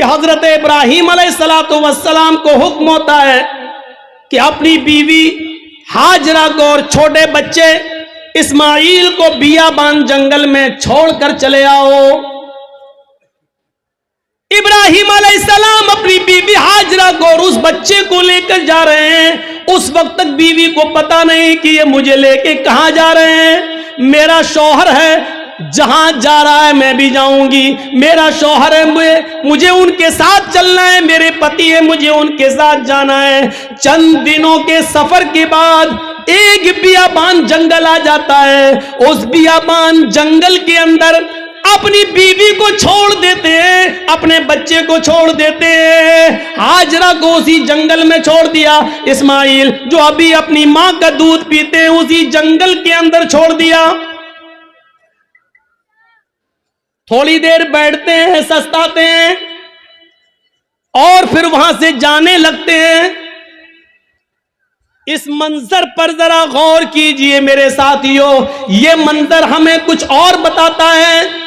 कि हजरत इब्राहीम अलैहिस्सलाम को हुक्म होता है कि अपनी बीवी हाजरा को और छोटे बच्चे इस्माइल को बियाबान जंगल में छोड़कर चले आओ। इब्राहीम अलैहिस्सलाम अपनी बीवी हाजरा को और उस बच्चे को लेकर जा रहे हैं। उस वक्त तक बीवी को पता नहीं कि ये मुझे लेके कहां जा रहे हैं। मेरा शौहर है, जहां जा रहा है मैं भी जाऊंगी। मेरा शौहर है, मुझे उनके साथ चलना है। मेरे पति है, मुझे उनके साथ जाना है। चंद दिनों के सफर के बाद एक बियाबान जंगल आ जाता है। उस बियाबान जंगल के अंदर अपनी बीवी को छोड़ देते हैं, अपने बच्चे को छोड़ देते हैं। हाजरा को उसी जंगल में छोड़ दिया। इस्माइल जो अभी अपनी मां का दूध पीते हैं उसी जंगल के अंदर छोड़ दिया। थोड़ी देर बैठते हैं, सस्ताते हैं और फिर वहां से जाने लगते हैं। इस मंजर पर जरा गौर कीजिए मेरे साथियों, यह मंजर हमें कुछ और बताता है।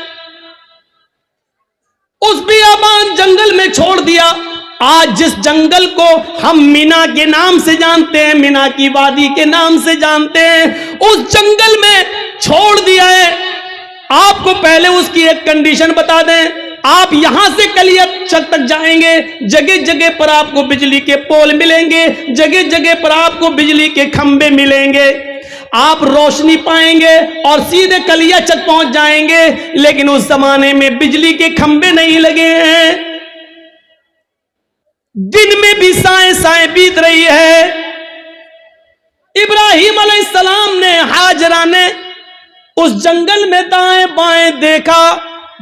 उस बियाबान जंगल में छोड़ दिया। आज जिस जंगल को हम मीना के नाम से जानते हैं, मीना की वादी के नाम से जानते हैं, उस जंगल में छोड़ दिया है। आपको पहले उसकी एक कंडीशन बता दें, आप यहां से कलियाचक तक जाएंगे, जगह जगह पर आपको बिजली के पोल मिलेंगे, जगह जगह पर आपको बिजली के खंबे मिलेंगे, आप रोशनी पाएंगे और सीधे कलियाचक पहुंच जाएंगे। लेकिन उस जमाने में बिजली के खंबे नहीं लगे हैं। दिन में भी साएं साएं बीत रही है। इब्राहीम अलैहिस्सलाम ने, हाजरा ने उस जंगल में दाएं बाएं देखा,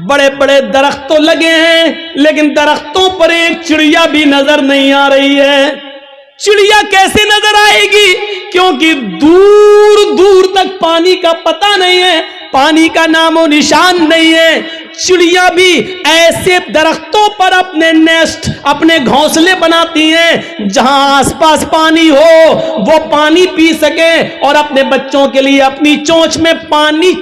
बड़े बड़े दरख्त तो लगे हैं लेकिन दरख्तों पर एक चिड़िया भी नजर नहीं आ रही है। चिड़िया कैसे नजर आएगी? क्योंकि दूर दूर तक पानी का पता नहीं है, पानी का नामो निशान नहीं है। चिड़िया भी ऐसे दरख्तों पर अपने नेस्ट, अपने घोंसले बनाती हैं जहां आसपास पानी हो, वो पानी पी सके और अपने बच्चों के लिए अपनी चोंच में पानी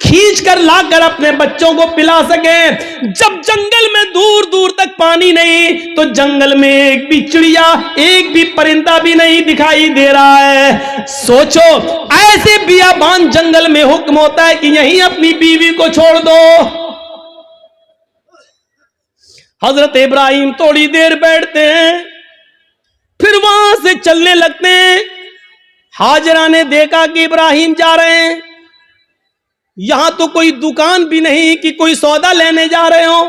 खींच कर लाकर अपने बच्चों को पिला सके। जब जंगल में दूर दूर तक पानी नहीं तो जंगल में एक भी चिड़िया, एक भी परिंदा भी नहीं दिखाई दे रहा है। सोचो, ऐसे बियाबान जंगल में हुक्म होता है कि यहीं अपनी बीवी को छोड़ दो। हजरत इब्राहीम थोड़ी देर बैठते हैं, फिर वहां से चलने लगते हैं। हाजरा ने देखा कि इब्राहीम जा रहे हैं। यहां तो कोई दुकान भी नहीं कि कोई सौदा लेने जा रहे हो।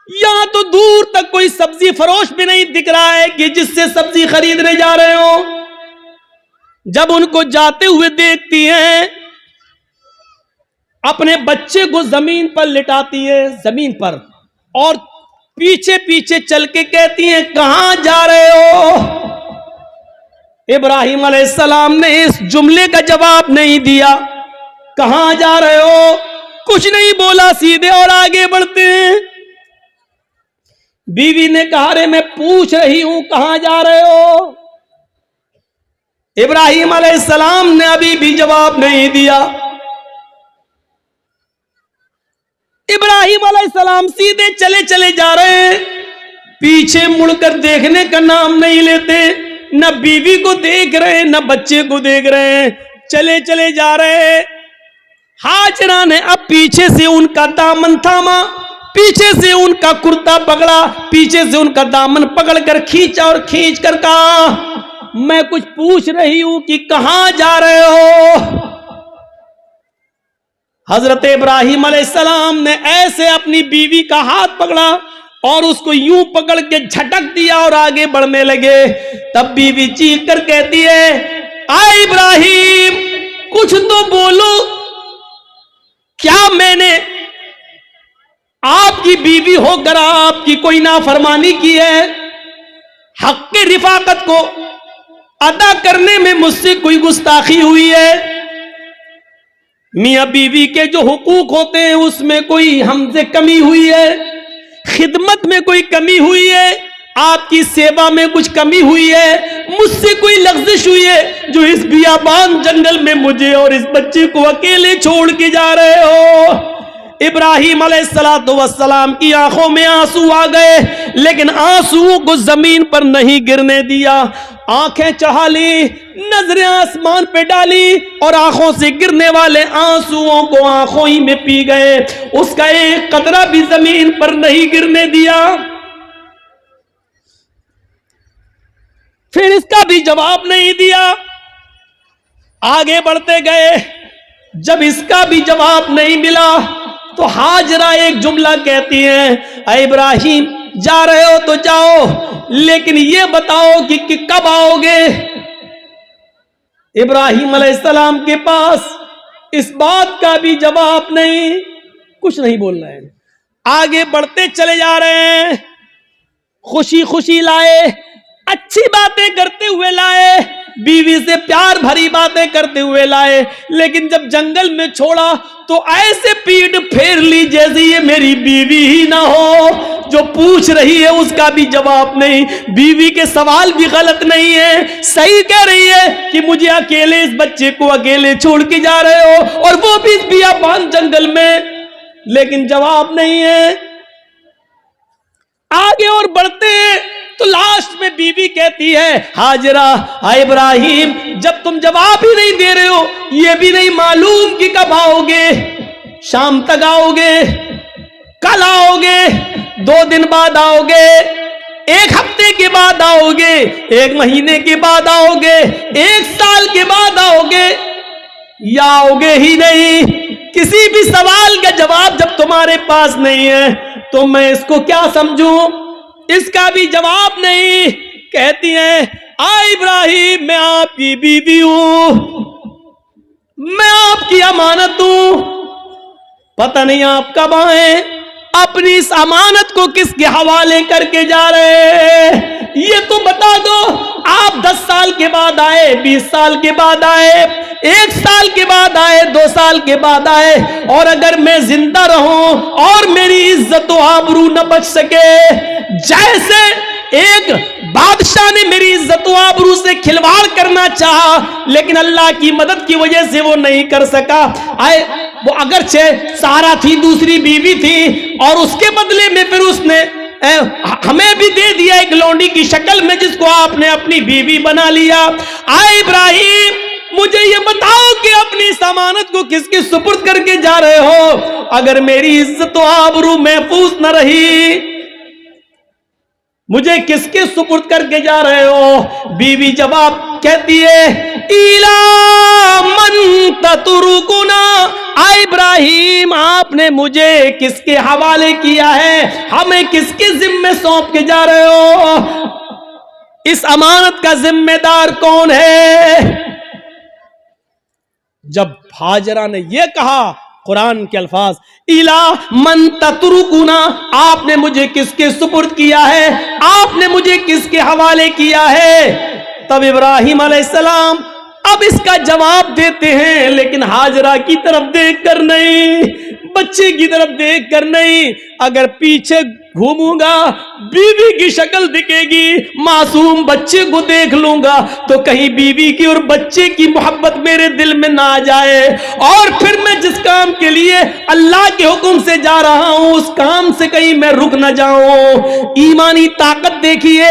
यहां तो दूर तक कोई सब्जी फरोश भी नहीं दिख रहा है कि जिससे सब्जी खरीदने जा रहे हो। जब उनको जाते हुए देखती हैं, अपने बच्चे को जमीन पर लिटाती है, जमीन पर, और पीछे पीछे चल के कहती हैं, कहां जा रहे हो? इब्राहीम अलैहिस्सलाम ने इस जुमले का जवाब नहीं दिया। कहां जा रहे हो कुछ नहीं बोला, सीधे और आगे बढ़ते हैं। बीवी ने कहा, रे मैं पूछ रही हूं कहां जा रहे हो? इब्राहीम अलैहिस्सलाम ने अभी भी जवाब नहीं दिया। इब्राहीम अलैहिस्सलाम सीधे चले चले जा रहे हैं, पीछे मुड़कर देखने का नाम नहीं लेते। न बीवी को देख रहे न बच्चे को देख रहे हैं, चले चले जा रहे हैं। हाजरा ने अब पीछे से उनका दामन थामा, पीछे से उनका कुर्ता पकड़ा, पीछे से उनका दामन पकड़कर खींचा और खींच कर कहा, मैं कुछ पूछ रही हूं कि कहां जा रहे हो? हजरत इब्राहीम अलैहिस्सलाम ने ऐसे अपनी बीवी का हाथ पकड़ा और उसको यूं पकड़ के झटक दिया और आगे बढ़ने लगे। तब बीवी चीख कर कहती है, आए इब्राहीम, कुछ तो बोलो, क्या मैंने आपकी बीवी होकर आपकी कोई नाफरमानी की है? हक के रिफाकत को अदा करने में मुझसे कोई गुस्ताखी हुई है? मियां बीवी के जो हुकूक होते हैं उसमें कोई हमसे कमी हुई है? खिदमत में कोई कमी हुई है? आपकी सेवा में कुछ कमी हुई है? मुझसे कोई लग़्ज़िश हुई है जो इस बियाबान जंगल में मुझे और इस बच्चे को अकेले छोड़ के जा रहे हो? इब्राहिम अलैहिस्सलाम की आंखों में आंसू आ गए, लेकिन आंसुओं को जमीन पर नहीं गिरने दिया। आंखें चढ़ा ली, नजरें आसमान पे डाली और आंखों से गिरने वाले आंसुओं को आंखों ही में पी गए। उसका एक कतरा भी जमीन पर नहीं गिरने दिया। फिर इसका भी जवाब नहीं दिया, आगे बढ़ते गए। जब इसका भी जवाब नहीं मिला तो हाजरा एक जुमला कहती है, ऐ इब्राहिम जा रहे हो तो जाओ, लेकिन ये बताओ कि कब आओगे। इब्राहिम अलैहिस्सलाम के पास इस बात का भी जवाब नहीं, कुछ नहीं बोल रहे हैं। आगे बढ़ते चले जा रहे हैं, खुशी खुशी लाए, अच्छी बातें करते हुए लाए, बीवी से प्यार भरी बातें करते हुए लाए, लेकिन जब जंगल में छोड़ा तो ऐसे पीठ फेर ली जैसे ये मेरी बीवी ही ना हो। जो पूछ रही है उसका भी जवाब नहीं, बीवी के सवाल भी गलत नहीं है, सही कह रही है कि मुझे अकेले इस बच्चे को अकेले छोड़ के जा रहे हो, और वो भी इस बियाबान जंगल में, लेकिन जवाब नहीं है। आगे और बढ़ते तो लास्ट में बीवी कहती है, हाजरा हाय इब्राहिम जब तुम जवाब ही नहीं दे रहे हो, ये भी नहीं मालूम कि कब आओगे, शाम तक आओगे, कल आओगे, 2 दिन बाद आओगे, 1 हफ्ते के बाद आओगे, 1 महीने के बाद आओगे, 1 साल के बाद आओगे, या आओगे ही नहीं। किसी भी सवाल का जवाब जब तुम्हारे पास नहीं है तो मैं इसको क्या समझूं, इसका भी जवाब नहीं। कहती है, आ इब्राहिम मैं आपकी बीवी हूं, मैं आपकी अमानत हूं, पता नहीं आप कब आए, अपनी इस अमानत को किसके हवाले करके जा रहे हैं, ये तो बता दो। आप 10 साल के बाद आए, 20 साल के बाद आए, 1 साल के बाद आए, 2 साल के बाद आए, और अगर मैं जिंदा रहूं और मेरी इज्जत व आबरू न बच सके, जैसे एक बादशाह ने मेरी इज्जत व आबरू से खिलवाड़ करना चाहा लेकिन अल्लाह की मदद की वजह से वो नहीं कर सका। आए वो अगरचे सारा थी, दूसरी बीवी थी, और उसके बदले में फिर उसने हमें भी दे दिया एक लौंडी की शक्ल में, जिसको आपने अपनी बीवी बना लिया। आए इब्राहिम मुझे ये बताओ कि अपनी अमानत को किसके सुपुर्द करके जा रहे हो, अगर मेरी इज्जत व आबरू महफूज न रही, मुझे किसके सुपुर्द करके जा रहे हो। बीवी जवाब कहती है, इला मन ततरुकुना, आ इब्राहिम आपने मुझे किसके हवाले किया है, हमें किसके जिम्मे सौंप के जा रहे हो, इस अमानत का जिम्मेदार कौन है। जब हाजरा ने यह कहा, कुरान के अल्फाज, इला मन ततरुकुना, आपने मुझे किसके सुपुर्द किया है, आपने मुझे किसके हवाले किया है। तब इब्राहिम अलैहिस्सलाम अब इसका जवाब देते हैं, लेकिन हाजरा की तरफ देखकर नहीं, बच्चे की तरफ देखकर नहीं। अगर पीछे घूमूंगा बीवी की शक्ल दिखेगी, मासूम बच्चे को देख लूंगा तो कहीं बीवी की और बच्चे की मोहब्बत मेरे दिल में ना आ जाए, और फिर मैं जिस काम के लिए अल्लाह के हुक्म से जा रहा हूं उस काम से कहीं मैं रुक ना जाऊं। ईमानी ताकत देखिए,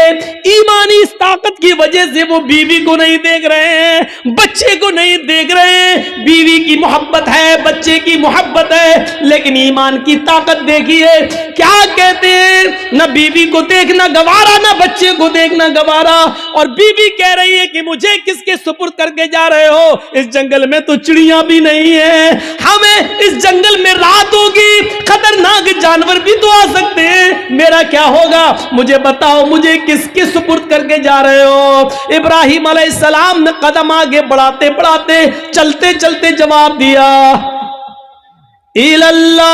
ईमानी इस ताकत की वजह से वो बीवी को नहीं देख रहे हैं, बच्चे को नहीं देख रहे हैं। बीवी की मोहब्बत है, बच्चे की मोहब्बत है, लेकिन ईमान की ताकत देखिए। क्या कहते हैं, न बीवी को देखना गवारा, न बच्चे को देखना गवारा, और बीवी कह रही है कि मुझे किसके सुपुर्द करके जा रहे हो, इस जंगल में तो चिड़िया भी नहीं है, हमें इस जंगल में रात होगी, खतरनाक जानवर भी तो आ सकते हैं, मेरा क्या होगा, मुझे बताओ मुझे किसके सुपुर्द करके जा रहे हो। इब्राहिम अलैहिस्सलाम ने कदम आगे बढ़ाते बढ़ाते चलते चलते जवाब दिया, इल्लल्लाह,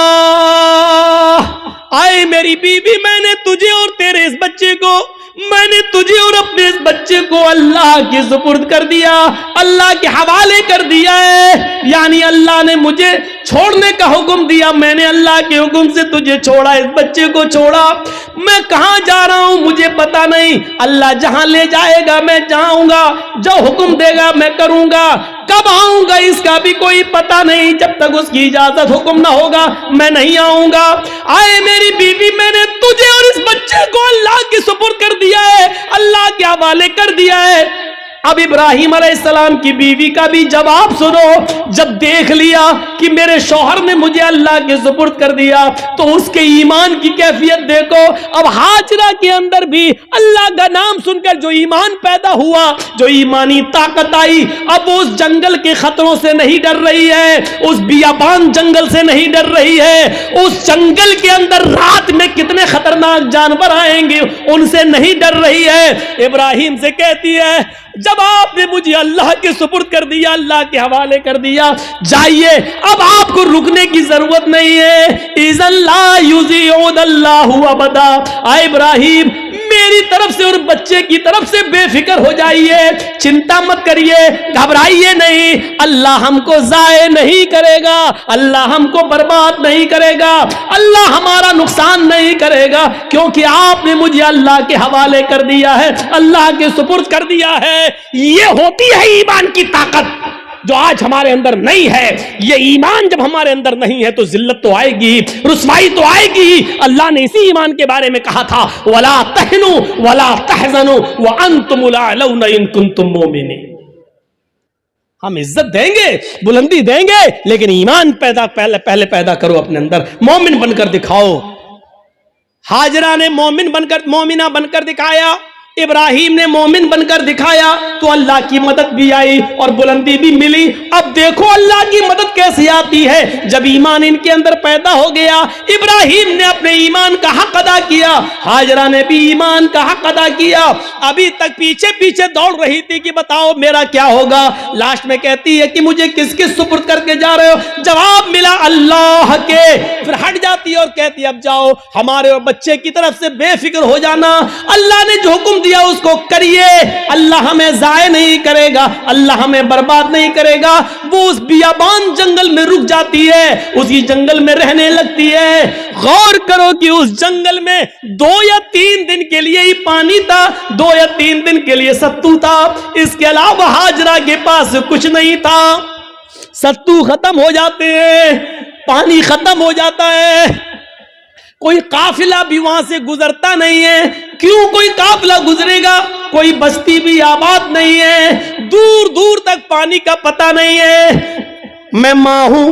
आए मेरी बीवी, मैंने तुझे और तेरे इस बच्चे को, मैंने तुझे और अपने इस बच्चे को अल्लाह के सुपुर्द कर दिया, अल्लाह के हवाले कर दिया है। यानी अल्लाह ने मुझे छोड़ने का हुक्म दिया, मैंने अल्लाह के हुक्म से तुझे छोड़ा, इस बच्चे को छोड़ा। मैं कहां जा रहा हूं मुझे पता नहीं, अल्लाह जहां ले जाएगा मैं जाऊंगा, जो हुक्म देगा मैं करूंगा, कब आऊंगा इसका भी कोई पता नहीं, जब तक उसकी इजाजत हुक्म ना होगा मैं नहीं आऊंगा। आए मेरी बीवी, मैंने तुझे और इस बच्चे को अल्लाह के सुपुर्द कर दिया है, अल्लाह के हवाले कर दिया है। अब इब्राहिम अलैहिस्सलाम की बीवी का भी जवाब सुनो। जब देख लिया कि मेरे शौहर ने मुझे अल्लाह के सुपुर्द कर दिया, तो उसके ईमान की कैफियत देखो। अब हाजरा के अंदर भी अल्लाह का नाम सुनकर जो ईमान पैदा हुआ, जो ईमानी ताकत आई, अब वो उस जंगल के खतरों से नहीं डर रही है, उस बियाबान जंगल से नहीं डर रही है, उस जंगल के अंदर रात में कितने खतरनाक जानवर आएंगे उनसे नहीं डर रही है। इब्राहिम से कहती है, जब आपने मुझे अल्लाह के सुपुर्द कर दिया, अल्लाह के हवाले कर दिया, जाइए, अब आपको रुकने की जरूरत नहीं है। इज़ल्ला युज़िउदल्लाहु अबदा। आए इब्राहिम, मेरी तरफ से और बच्चे की तरफ से बेफिक्र हो जाइए, चिंता मत करिए, घबराइए नहीं, अल्लाह हमको जाये नहीं करेगा, अल्लाह हमको बर्बाद नहीं करेगा, अल्लाह हमारा नुकसान नहीं करेगा, क्योंकि आपने मुझे अल्लाह के हवाले कर दिया है, अल्लाह के सुपुर्द कर दिया है। ये होती है ईमान की ताकत, जो आज हमारे अंदर नहीं है। ये ईमान जब हमारे अंदर नहीं है तो जिल्लत तो आएगी, रुसवाई तो आएगी। अल्लाह ने इसी ईमान के बारे में कहा था, वला तहनु वला तहजनु व अंतुमुल अलौना इन कुंतुम मोमिनीन। हम इज्जत देंगे, बुलंदी देंगे, लेकिन ईमान पहले पैदा करो अपने अंदर, मोमिन बनकर दिखाओ। हाजरा ने मोमिना बनकर दिखाया, इब्राहिम ने मोमिन बनकर दिखाया, तो अल्लाह की मदद भी आई और बुलंदी भी मिली। अब देखो अल्लाह की मदद कैसे आती है, जब ईमान इनके अंदर पैदा हो गया। इब्राहिम ने अपने ईमान का हक अदा किया, हाजरा ने भी ईमान का हक अदा किया। अभी तक पीछे पीछे दौड़ रही थी कि बताओ मेरा क्या होगा। लास्ट में कहती है कि मुझे किसके सुपुर्द करके जा रहे हो। जवाब मिला अल्लाह के। फिर हट जाती है और कहती अब जाओ, हमारे और बच्चे की तरफ से बेफिक्र हो जाना, अल्लाह ने जो हुक्म दिया उसको करिए, अल्लाह हमें जाये नहीं करेगा, अल्लाह हमें बर्बाद नहीं करेगा। वो उस बियाबान जंगल में रुक जाती है, उसी जंगल में रहने लगती है। गौर करो कि उस जंगल में 2 या 3 दिन के लिए ही पानी था, 2 या 3 दिन के लिए सत्तू था, इसके अलावा हाजरा के पास कुछ नहीं था। सत्तू खत्म हो जाते हैं, पानी खत्म हो जाता है, कोई काफिला भी वहां से गुजरता नहीं है। क्यों कोई काफिला गुजरेगा, कोई बस्ती भी आबाद नहीं है, दूर दूर तक पानी का पता नहीं है। मैं मां हूं,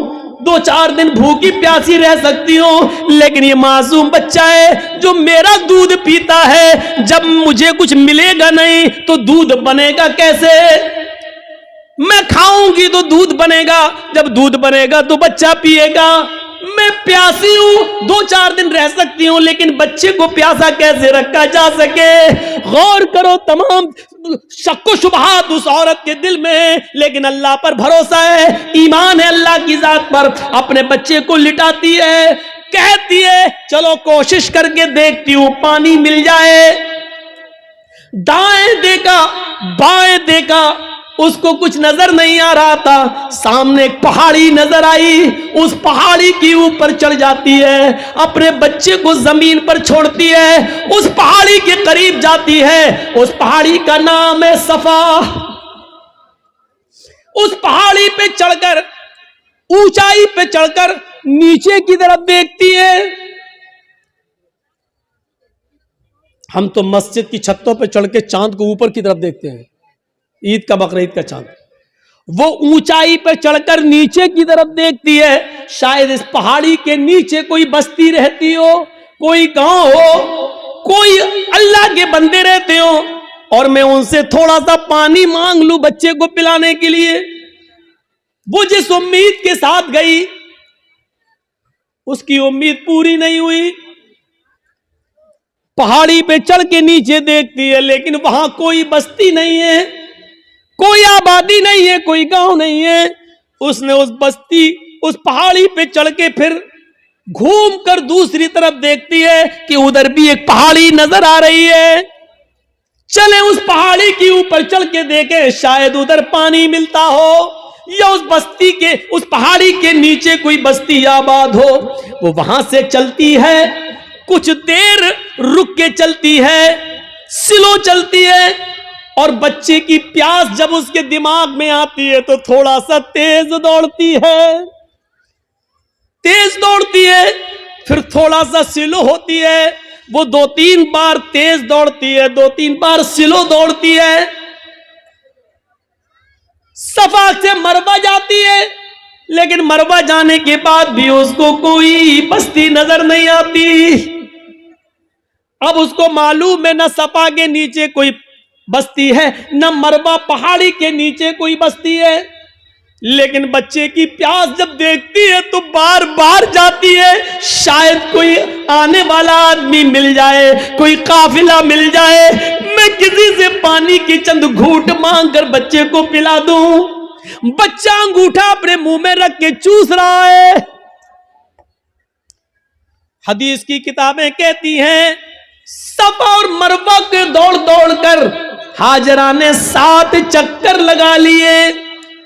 2-4 दिन भूखी प्यासी रह सकती हूं, लेकिन ये मासूम बच्चा है जो मेरा दूध पीता है, जब मुझे कुछ मिलेगा नहीं तो दूध बनेगा कैसे। मैं खाऊंगी तो दूध बनेगा, जब दूध बनेगा तो बच्चा पिएगा। मैं प्यासी हूं, 2-4 दिन रह सकती हूं, लेकिन बच्चे को प्यासा कैसे रखा जा सके। गौर करो, तमाम शक्को शुबहात उस औरत के दिल में है, लेकिन अल्लाह पर भरोसा है, ईमान है अल्लाह की जात पर। अपने बच्चे को लिटाती है, कहती है चलो कोशिश करके देखती हूं पानी मिल जाए। दाएं देखा बाएं देखा, उसको कुछ नजर नहीं आ रहा था। सामने एक पहाड़ी नजर आई, उस पहाड़ी के ऊपर चढ़ जाती है, अपने बच्चे को जमीन पर छोड़ती है, उस पहाड़ी के करीब जाती है। उस पहाड़ी का नाम है सफा। उस पहाड़ी पे चढ़कर, ऊंचाई पे चढ़कर नीचे की तरफ देखती है। हम तो मस्जिद की छतों पे चढ़ के चांद को ऊपर की तरफ देखते हैं, ईद का बकरीद का चांद। वो ऊंचाई पर चढ़कर नीचे की तरफ देखती है, शायद इस पहाड़ी के नीचे कोई बस्ती रहती हो, कोई गांव हो, कोई अल्लाह के बंदे रहते हो, और मैं उनसे थोड़ा सा पानी मांग लूं बच्चे को पिलाने के लिए। वो जिस उम्मीद के साथ गई, उसकी उम्मीद पूरी नहीं हुई। पहाड़ी पे चढ़ के नीचे देखती है, लेकिन वहां कोई बस्ती नहीं है, कोई आबादी नहीं है, कोई गांव नहीं है। उसने उस बस्ती, उस पहाड़ी पे चढ़ के फिर घूम कर दूसरी तरफ देखती है कि उधर भी एक पहाड़ी नजर आ रही है। चले उस पहाड़ी के ऊपर चढ़ के देखे, शायद उधर पानी मिलता हो। या उस बस्ती के, उस पहाड़ी के नीचे कोई बस्ती आबाद हो, वो वहां से चलती है, कुछ देर रुक के चलती है, स्लो चलती है, और बच्चे की प्यास जब उसके दिमाग में आती है तो थोड़ा सा तेज दौड़ती है, तेज दौड़ती है, फिर थोड़ा सा स्लो होती है। वो 2-3 बार तेज दौड़ती है, 2-3 बार स्लो दौड़ती है। सफा से मरवा जाती है, लेकिन मरवा जाने के बाद भी उसको कोई बस्ती नजर नहीं आती। अब उसको मालूम है न सफा के नीचे कोई बस्ती है, न मरवा पहाड़ी के नीचे कोई बस्ती है, लेकिन बच्चे की प्यास जब देखती है तो बार बार जाती है, शायद कोई आने वाला आदमी मिल जाए, कोई काफिला मिल जाए, मैं किसी से पानी की चंद घूंट मांग कर बच्चे को पिला दूं। बच्चा अंगूठा अपने मुंह में रख के चूस रहा है। हदीस की किताबें कहती हैं सफा और मरवा के दौड़ दौड़ कर हाजरा ने 7 चक्कर लगा लिए।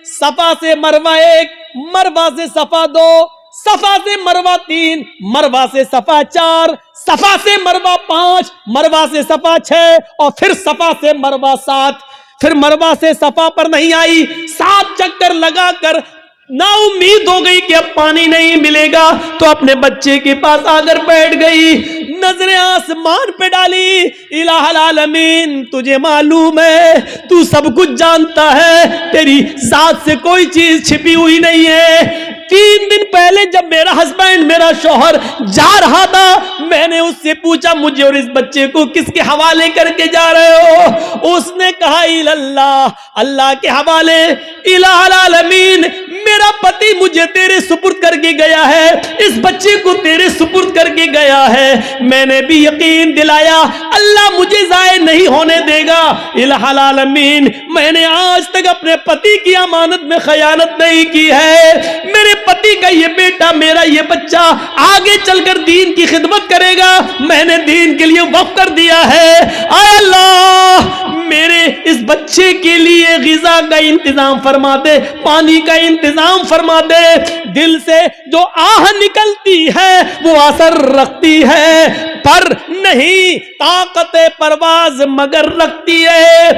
सफा से मरवा 1, मरवा से सफा 2, सफा से मरवा 3, मरवा से सफा 4, सफा से मरवा 5, मरवा से सफा 6 और फिर सफा से मरवा 7। फिर मरवा से सफा पर नहीं आई, 7 चक्कर लगाकर ना उम्मीद हो गई कि अब पानी नहीं मिलेगा, तो अपने बच्चे के पास आकर बैठ गई, नजरें आसमान पे डाली। इलाहुल आलमीन, तुझे मालूम है, तू सब कुछ जानता है, तेरी जात से कोई चीज छिपी हुई नहीं है। 3 दिन पहले जब मेरा हस्बैंड, मेरा शौहर जा रहा था, मैंने उससे पूछा मुझे और इस बच्चे को किसके हवाले करके जा रहे हो? उसने कहा इल्लल्लाह, अल्लाह के हवाले। इलाहुल आलमीन, मेरा पति मुझे तेरे सुपुर्द करके गया है, इस बच्चे को तेरे सुपुर्द करके गया है। मैंने भी यकीन दिलाया अल्लाह मुझे जाये नहीं होने देगा। इलाहुल आलमीन, मैंने आज तक अपने पति की अमानत में खयानत नहीं की है। मेरे पति का ये बेटा, मेरा ये बच्चा आगे चलकर दीन की खिदमत करेगा, मैंने दीन के लिए वक्फ कर दिया है। आय अल्लाह, मेरे इस बच्चे के लिए गिज़ा का इंतजाम फरमा दे, पानी का इंतजाम फरमा दे। दिल से जो आह निकलती है वो असर रखती है, पर नहीं ताकत परवाज मगर रखती है।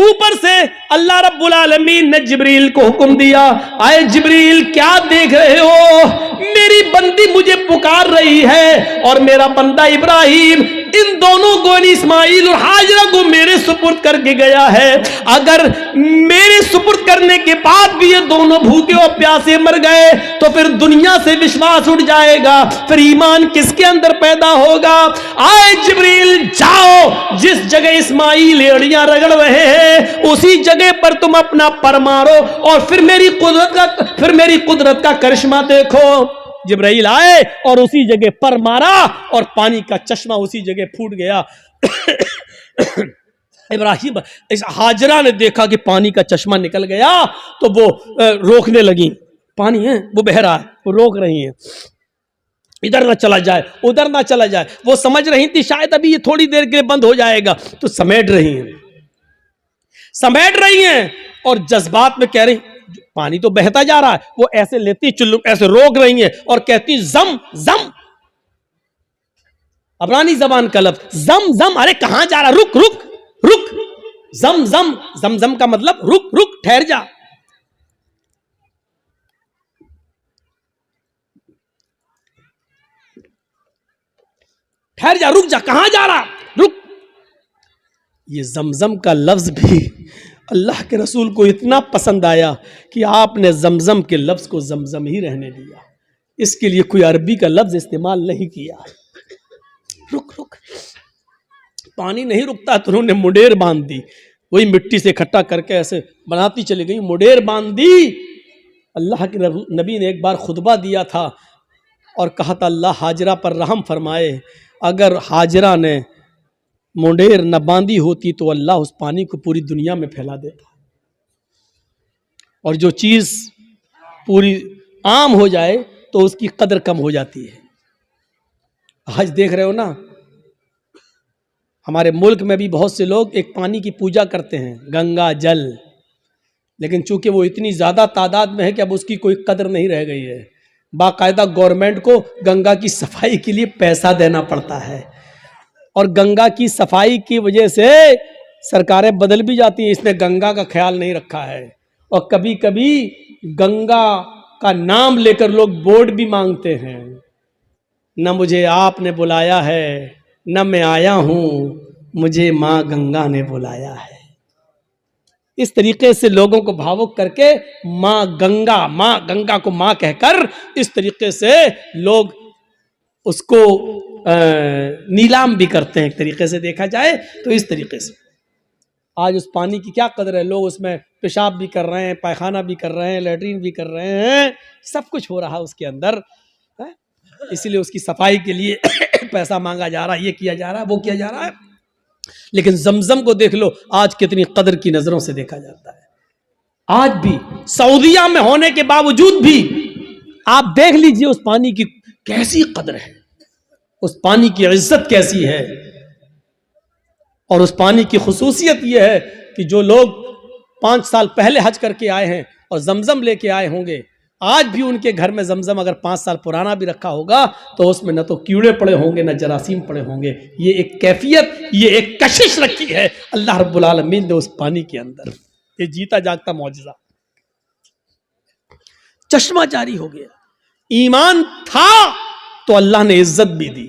ऊपर से अल्लाह रब्बुल आलमीन ने जिब्रील को हुक्म दिया, आए जिब्रील क्या देख रहे हो? मेरी बंदी मुझे पुकार रही है और मेरा बंदा इब्राहिम इन दोनों को, इस्माइल और हाजरा को मेरे सुपुर्द करके गया है। अगर मेरे सुपुर्द करने के बाद भी ये दोनों भूखे और प्यासे मर गए तो फिर दुनिया से विश्वास उठ जाएगा, फिर ईमान किसके अंदर पैदा होगा? आए जिब्रील, जाओ, जिस जगह इस्माइल एड़ियां रगड़ रहे हैं उसी जगह पर तुम अपना पर मारो और फिर मेरी कुदरत का करिश्मा देखो। जिब्राइल आए और उसी जगह पर मारा और पानी का चश्मा उसी जगह फूट गया। इब्राहिम, इस हाजरा ने देखा कि पानी का चश्मा निकल गया तो वो रोकने लगी। पानी है वो बह रहा है, वो रोक रही है, इधर ना चला जाए, उधर ना चला जाए। वो समझ रही थी शायद अभी ये थोड़ी देर के लिए बंद हो जाएगा, तो समेट रही हैं और जज्बात में कह रही, पानी तो बहता जा रहा है। वो ऐसे लेती चुल्लू, ऐसे रोक रही है और कहती जम जम, अबरानी जबान का लफ्ज जम जम। अरे कहां जा रहा? रुक रुक रुक। जम जम, जम जम का मतलब रुक रुक, ठहर जा। ठहर जा, रुक जा, कहां जा रहा? रुक। ये जमजम का लफ्ज भी अल्लाह के रसूल को इतना पसंद आया कि आपने जमजम के लफ्ज को जमजम ही रहने दिया, इसके लिए कोई अरबी का लफ्ज इस्तेमाल नहीं किया। रुक रुक, पानी नहीं रुकता तो उन्होंने मुडेर बांध दी, वही मिट्टी से इकट्ठा करके ऐसे बनाती चली गई, मुडेर बांध दी। अल्लाह के नबी ने एक बार खुतबा दिया था और कहा था अल्लाह हाजरा पर रहम फरमाए, अगर हाजरा ने मुंडेर न बांधी होती तो अल्लाह उस पानी को पूरी दुनिया में फैला देता। और जो चीज़ पूरी आम हो जाए तो उसकी कदर कम हो जाती है। आज देख रहे हो ना, हमारे मुल्क में भी बहुत से लोग एक पानी की पूजा करते हैं, गंगा जल, लेकिन चूंकि वो इतनी ज्यादा तादाद में है कि अब उसकी कोई कदर नहीं रह गई है। बाकायदा गवर्नमेंट को गंगा की सफाई के लिए पैसा देना पड़ता है, और गंगा की सफाई की वजह से सरकारें बदल भी जाती हैं। इसने गंगा का ख्याल नहीं रखा है, और कभी कभी गंगा का नाम लेकर लोग बोर्ड भी मांगते हैं। न मुझे आपने बुलाया है, न मैं आया हूं, मुझे माँ गंगा ने बुलाया है। इस तरीके से लोगों को भावुक करके माँ गंगा को माँ कहकर इस तरीके से लोग उसको नीलाम भी करते हैं। एक तरीके से देखा जाए तो इस तरीके से आज उस पानी की क्या कदर है। लोग उसमें पेशाब भी कर रहे हैं, पायखाना भी कर रहे हैं, लैट्रीन भी कर रहे हैं, सब कुछ हो रहा है उसके अंदर है? इसीलिए उसकी सफाई के लिए पैसा मांगा जा रहा है, ये किया जा रहा है, वो किया जा रहा है। लेकिन जमजम को देख लो, आज कितनी कदर की नजरों से देखा जाता है। आज भी सऊदिया में होने के बावजूद भी आप देख लीजिए उस पानी की कैसी कदर है, उस पानी की इज्जत कैसी है। और उस पानी की खुसूसियत यह है कि जो लोग 5 साल पहले हज करके आए हैं और जमजम लेके आए होंगे, आज भी उनके घर में जमजम अगर 5 साल पुराना भी रखा होगा तो उसमें न तो कीड़े पड़े होंगे न जरासीम पड़े होंगे। ये एक कैफियत, ये एक कशिश रखी है अल्लाह रब्बुल आलमीन ने उस पानी के अंदर। ये जीता जागता मौजज़ा, चश्मा जारी हो गया। ईमान था तो अल्लाह ने इज्जत भी दी,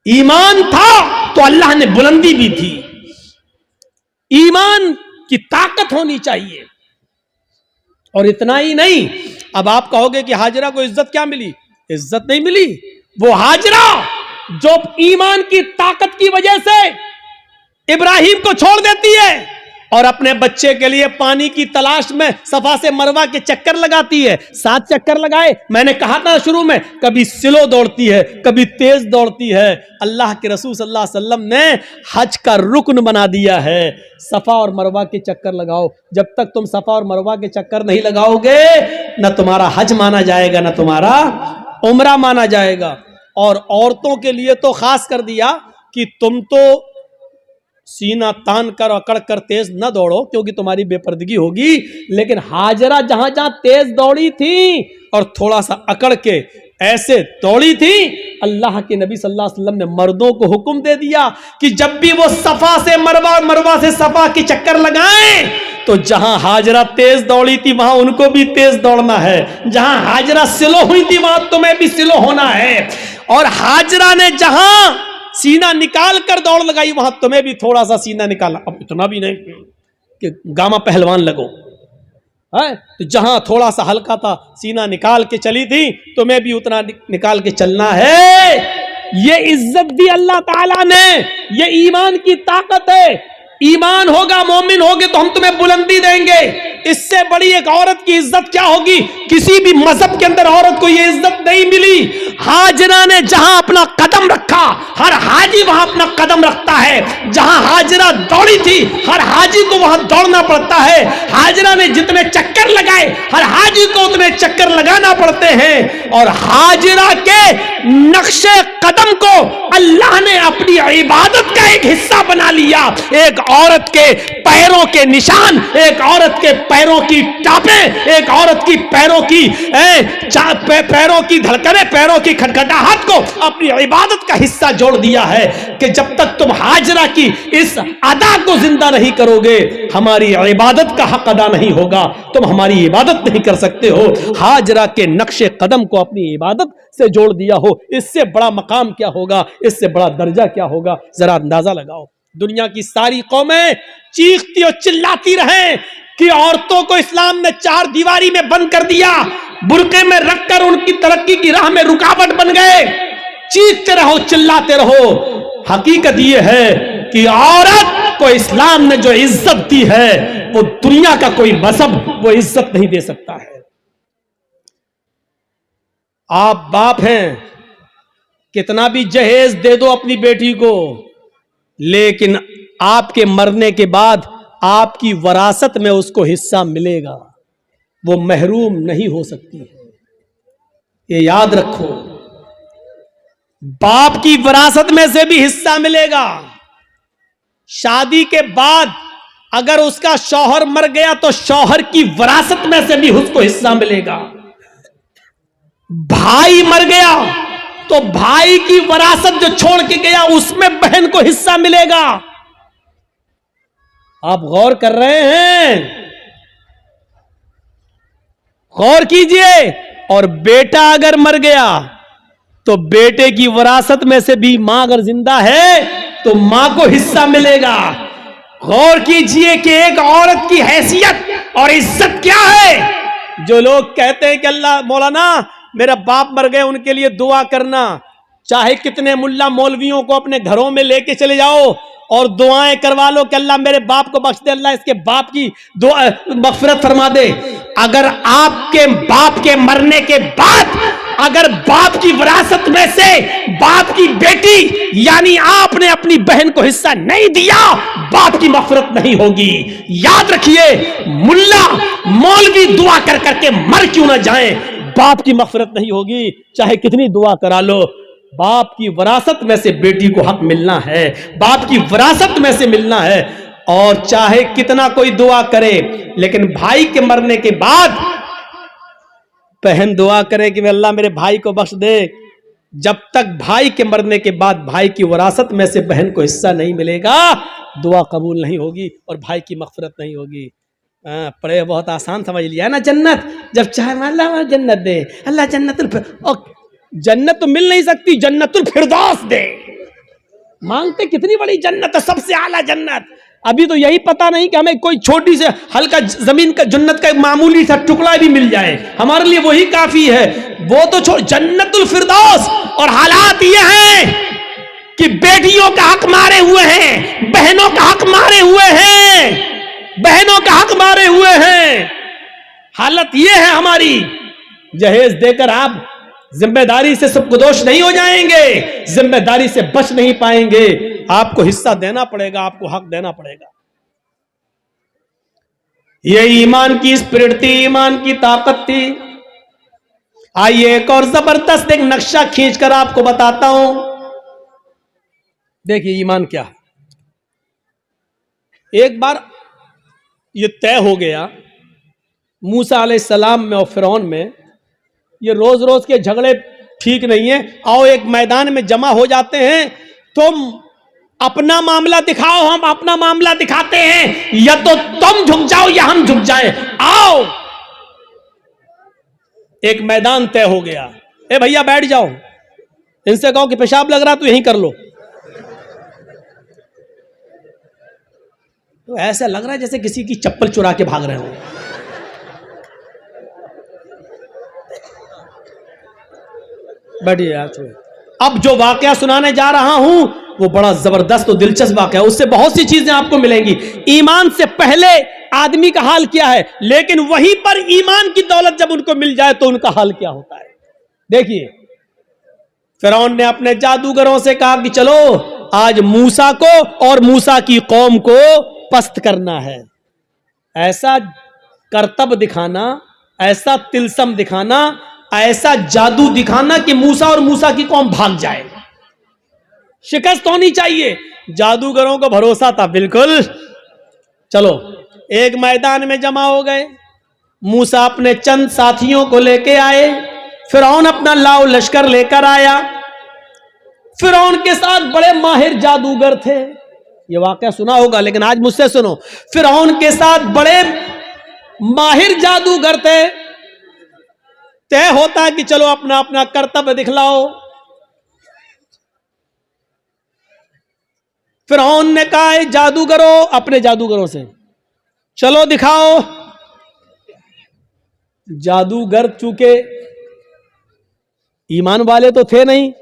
ईमान था तो अल्लाह ने बुलंदी भी दी। ईमान की ताकत होनी चाहिए। और इतना ही नहीं, अब आप कहोगे कि हाजरा को इज्जत क्या मिली? इज्जत नहीं मिली। वो हाजरा जो ईमान की ताकत की वजह से इब्राहिम को छोड़ देती है और अपने बच्चे के लिए पानी की तलाश में सफा से मरवा के चक्कर लगाती है। 7 चक्कर लगाए। मैंने कहा था शुरू में, कभी स्लो दौड़ती है, कभी तेज दौड़ती है। अल्लाह के रसूल सल्लल्लाहु अलैहि वसल्लम ने हज का रुकन बना दिया है, सफा और मरवा के चक्कर लगाओ। जब तक तुम सफा और मरवा के चक्कर नहीं लगाओगे, न तुम्हारा हज माना जाएगा, न तुम्हारा उम्रा माना जाएगा। और औरतों के लिए तो खास कर दिया कि तुम तो सीना तान कर अकड़ कर तेज न दौड़ो क्योंकि तुम्हारी बेपर्दगी होगी। लेकिन हाजरा जहां जहां तेज दौड़ी थी और थोड़ा सा अकड़ के ऐसे दौड़ी थी, अल्लाह के नबी सल्लल्लाहु अलैहि वसल्लम ने मर्दों को हुक्म दे दिया कि जब भी वो सफा से मरवा, मरवा से सफा के चक्कर लगाएं तो जहां हाजरा तेज दौड़ी थी वहां उनको भी तेज दौड़ना है, जहां हाजरा स्लो हुई थी वहां तुम्हें भी स्लो होना है। और हाजरा ने जहां सीना निकाल कर दौड़ लगाई वहां तुम्हें भी थोड़ा सा सीना निकालना। अब इतना भी नहीं कि गामा पहलवान लगो है, तो जहां थोड़ा सा हल्का था सीना निकाल के चली थी, तुम्हें भी उतना निकाल के चलना है। ये इज्जत दी अल्लाह ताला ने, ये ईमान की ताकत है। ईमान होगा, मोमिन होगे तो हम तुम्हें बुलंदी देंगे। इससे बड़ी एक औरत की इज्जत क्या होगी? किसी भी मजहब के अंदर औरत को यह इज्जत नहीं मिली। हाजरा ने जहां अपना कदम रखा, हर हाजी वहां अपना कदम रखता है। जहां हाजरा दौड़ी थी, हर हाजी को वहां दौड़ना पड़ता है। हाजरा ने जितने चक्कर लगाए, हर हाजी को उतने चक्कर लगाना पड़ते हैं। और हाजरा के नक्शे कदम को अल्लाह ने अपनी इबादत का एक हिस्सा बना लिया। एक औरत के पैरों के निशान, एक औरत के पैरों की टापें, एक औरत की पैरों की पैरों की धड़कनें, पैरों की खटखटाहट को अपनी इबादत का हिस्सा जोड़ दिया है कि जब तक तुम हाजरा की इस अदा को जिंदा नहीं करोगे, हमारी इबादत का हक अदा नहीं होगा, तुम हमारी इबादत नहीं कर सकते हो। हाजरा के नक्शे कदम को अपनी इबादत से जोड़ दिया हो, इससे बड़ा मकाम क्या होगा, इससे बड़ा दर्जा क्या होगा, जरा अंदाजा लगाओ। दुनिया की सारी कौमें चीखती और चिल्लाती रहे कि औरतों को इस्लाम ने 4 दीवारी में बंद कर दिया, बुर्के में रखकर उनकी तरक्की की राह में रुकावट बन गए। चीखते रहो, चिल्लाते रहो। हकीकत यह है कि औरत को इस्लाम ने जो इज्जत दी है वो दुनिया का कोई मजहब वो इज्जत नहीं दे सकता है। आप बाप हैं, कितना भी जहेज दे दो अपनी बेटी को, लेकिन आपके मरने के बाद आपकी वरासत में उसको हिस्सा मिलेगा, वो महरूम नहीं हो सकती है। ये याद रखो, बाप की वरासत में से भी हिस्सा मिलेगा। शादी के बाद अगर उसका शौहर मर गया तो शौहर की विरासत में से भी उसको हिस्सा मिलेगा। भाई मर गया तो भाई की विरासत जो छोड़ के गया उसमें बहन को हिस्सा मिलेगा। आप गौर कर रहे हैं? गौर कीजिए। और बेटा अगर मर गया तो बेटे की विरासत में से भी मां अगर जिंदा है तो मां को हिस्सा मिलेगा। गौर कीजिए कि एक औरत की हैसियत और इज्जत क्या है। जो लोग कहते हैं कि अल्लाह मौलाना मेरा बाप मर गए उनके लिए दुआ करना, चाहे कितने मुल्ला मौलवियों को अपने घरों में लेके चले जाओ और दुआएं करवा लो कि अल्लाह मेरे बाप को बख्श दे, अल्लाह इसके बाप की दुआ मगफिरत फरमा दे। अगर आपके बाप के मरने के बाद अगर बाप की विरासत में से बाप की बेटी यानी आपने अपनी बहन को हिस्सा नहीं दिया, बाप की मगफिरत नहीं होगी। याद रखिए, मुल्ला मौलवी दुआ कर करके मर क्यों ना जाए, बाप की मगफिरत नहीं होगी, चाहे कितनी दुआ करा लो। बाप की विरासत में से बेटी को हक मिलना है, बाप की विरासत में से मिलना है। और चाहे कितना कोई दुआ करे, लेकिन भाई के मरने के बाद बहन दुआ करे कि अल्लाह मेरे भाई को बख्श दे, जब तक भाई के मरने के बाद भाई की विरासत में से बहन को हिस्सा नहीं मिलेगा, दुआ कबूल नहीं होगी और भाई की मगफिरत नहीं होगी। पढ़े बहुत आसान समझ लिया ना। जन्नत जब चाहे अल्लाह जन्नत दे, अल्लाह जन्नत तो मिल नहीं सकती, जन्नतुल फिरदौस दे। मांगते कितनी बड़ी जन्नत है, सबसे आला जन्नत। अभी तो यही पता नहीं कि हमें कोई छोटी से हल्का जमीन का जन्नत का एक मामूली सा टुकड़ा भी मिल जाए, हमारे लिए वही काफी है। वो तो छोड़, जन्नतुल फिरदौस। और हालात ये हैं कि बेटियों का हक मारे हुए हैं, बहनों का हक मारे हुए हैं, बहनों का हक मारे हुए हैं। हालत ये है हमारी। जहेज देकर आप जिम्मेदारी से सबकुदोश नहीं हो जाएंगे, जिम्मेदारी से बच नहीं पाएंगे। आपको हिस्सा देना पड़ेगा, आपको हक देना पड़ेगा। ये ईमान की स्पिरिट थी, ईमान की ताकत थी। आइए एक और जबरदस्त एक नक्शा खींचकर आपको बताता हूं। देखिए ईमान क्या है। एक बार ये तय हो गया मूसा अलैहिस्सलाम में और फिरौन में, ये रोज रोज के झगड़े ठीक नहीं है, आओ एक मैदान में जमा हो जाते हैं, तुम अपना मामला दिखाओ, हम अपना मामला दिखाते हैं, या तो तुम झुक जाओ या हम झुक जाएं, आओ। एक मैदान तय हो गया। ए भैया बैठ जाओ, इनसे कहो कि पेशाब लग रहा तो यहीं कर लो। तो ऐसा लग रहा है जैसे किसी की चप्पल चुरा के भाग रहे हो। बैठिए यार। अब जो वाकया सुनाने जा रहा हूं वो बड़ा जबरदस्त और दिलचस्प वाकया है, उससे बहुत सी चीजें आपको मिलेंगी। ईमान से पहले आदमी का हाल क्या है, लेकिन वहीं पर ईमान की दौलत जब उनको मिल जाए तो उनका हाल क्या होता है। देखिए, फिरौन ने अपने जादूगरों से कहा कि चलो आज मूसा को और मूसा की कौम को पस्त करना है। ऐसा करतब दिखाना, ऐसा तिलसम दिखाना, ऐसा जादू दिखाना कि मूसा और मूसा की कौम भाग जाए। शिकस्त होनी चाहिए। जादूगरों को भरोसा था बिल्कुल। चलो एक मैदान में जमा हो गए। मूसा अपने चंद साथियों को लेके आए, फिरौन अपना लाव लश्कर लेकर आया। फिरौन के साथ बड़े माहिर जादूगर थे। ये वाकया सुना होगा, लेकिन आज मुझसे सुनो। फिरौन के साथ बड़े माहिर जादूगर थे। तय होता है कि चलो अपना अपना कर्तव्य दिखलाओ। फिरौन ने कहा जादूगरों, अपने जादूगरों से चलो दिखाओ। जादूगर चूंकि ईमान वाले तो थे नहीं,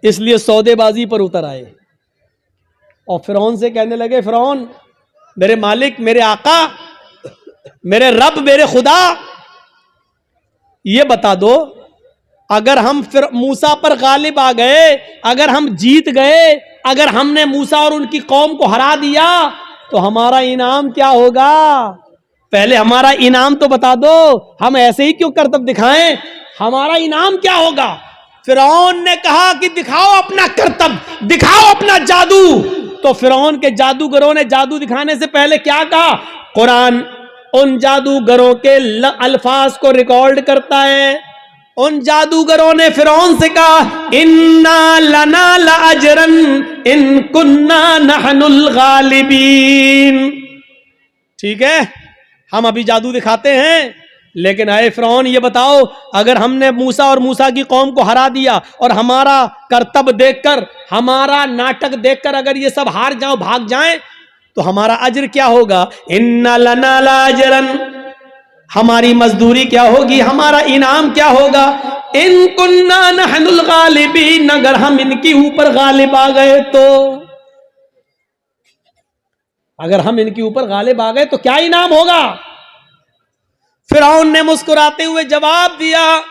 इसलिए सौदेबाजी पर उतर आए और फिरौन से कहने लगे, फिरौन मेरे मालिक, मेरे आका, मेरे रब, मेरे खुदा, ये बता दो, अगर हम फिर मूसा पर गालिब आ गए, अगर हम जीत गए, अगर हमने मूसा और उनकी कौम को हरा दिया तो हमारा इनाम क्या होगा? पहले हमारा इनाम तो बता दो। हम ऐसे ही क्यों करतब दिखाएं? हमारा इनाम क्या होगा? फिरौन ने कहा कि दिखाओ अपना करतब, दिखाओ अपना जादू। तो फिरौन के जादूगरों ने जादू दिखाने से पहले क्या कहा? कुरान उन जादूगरों के अल्फाज को रिकॉर्ड करता है। उन जादूगरों ने फिरौन से कहा, इन्ना लना लाजरन इन कुन्ना नहनुल गालिबीन। ठीक है, हम अभी जादू दिखाते हैं, लेकिन आए फिरौन ये बताओ, अगर हमने मूसा और मूसा की कौम को हरा दिया और हमारा करतब देखकर, हमारा नाटक देखकर अगर ये सब हार जाओ, भाग जाएं, तो हमारा अज्र क्या होगा? इन्ना लना लाजरन, हमारी मजदूरी क्या होगी, हमारा इनाम क्या होगा? इन कुन्ना नहनुल गालिबीन, अगर हम इनके ऊपर गालिब आ गए तो, अगर हम इनके ऊपर गालिब आ गए तो क्या इनाम होगा? फिरौन ने मुस्कुराते हुए जवाब दिया,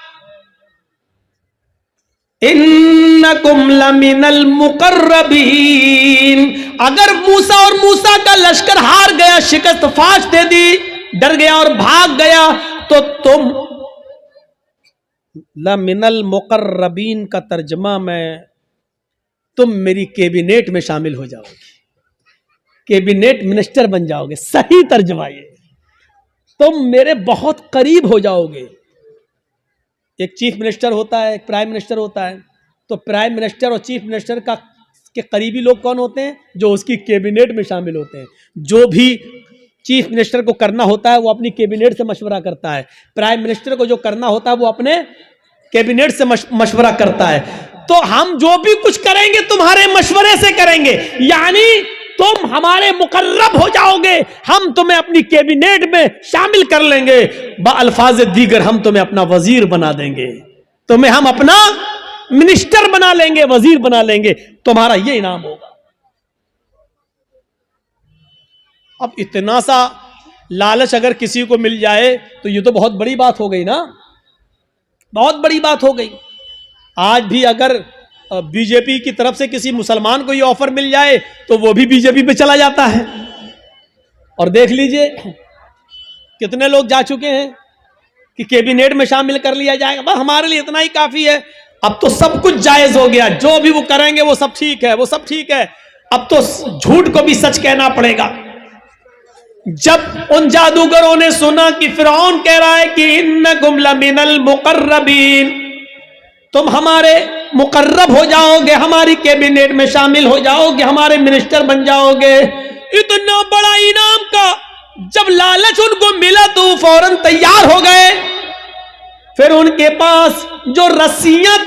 इन्नकुम लमिनल मुकर्रबीन, अगर मूसा और मूसा का लश्कर हार गया, शिकस्त फाश दे दी, डर गया और भाग गया, तो तुम लमिनल मुकर्रबीन का तर्जमा में तुम मेरी कैबिनेट में शामिल हो जाओगे, कैबिनेट मिनिस्टर बन जाओगे। सही तर्जमा ये, तुम मेरे बहुत करीब हो जाओगे। एक चीफ मिनिस्टर होता है, एक प्राइम मिनिस्टर होता है, तो प्राइम मिनिस्टर और चीफ मिनिस्टर का के करीबी लोग कौन होते हैं? जो उसकी कैबिनेट में शामिल होते हैं। जो भी चीफ मिनिस्टर को करना होता है वो अपनी कैबिनेट से मशवरा करता है, प्राइम मिनिस्टर को जो करना होता है वो अपने कैबिनेट से मशवरा करता है। तो हम जो भी कुछ करेंगे तुम्हारे मशवरे से करेंगे, यानी तुम हमारे मुकर्रब हो जाओगे, हम तुम्हें अपनी कैबिनेट में शामिल कर लेंगे, अल्फाज दीगर हम तुम्हें अपना वजीर बना देंगे, तुम्हें हम अपना मिनिस्टर बना लेंगे, वजीर बना लेंगे, तुम्हारा ये इनाम होगा। अब इतना सा लालच अगर किसी को मिल जाए तो ये तो बहुत बड़ी बात हो गई ना, बहुत बड़ी बात हो गई। आज भी अगर बीजेपी की तरफ से किसी मुसलमान को ये ऑफर मिल जाए तो वो भी बीजेपी पे चला जाता है। और देख लीजिए कितने लोग जा चुके हैं कि कैबिनेट में शामिल कर लिया जाएगा, बस हमारे लिए इतना ही काफी है। अब तो सब कुछ जायज हो गया, जो भी वो करेंगे वो सब ठीक है, वो सब ठीक है। अब तो झूठ को भी सच कहना पड़ेगा। जब उन जादूगरों ने सुना कि फिरौन कह रहा है कि इन्नकुम लमिनल मुकर्रबीन, तुम हमारे मुकर्रब हो जाओगे, हमारी कैबिनेट में शामिल हो जाओगे, हमारे मिनिस्टर बन जाओगे, इतना बड़ा इनाम का जब लालच उनको मिला तो फौरन तैयार हो गए। फिर उनके पास जो रस्सियां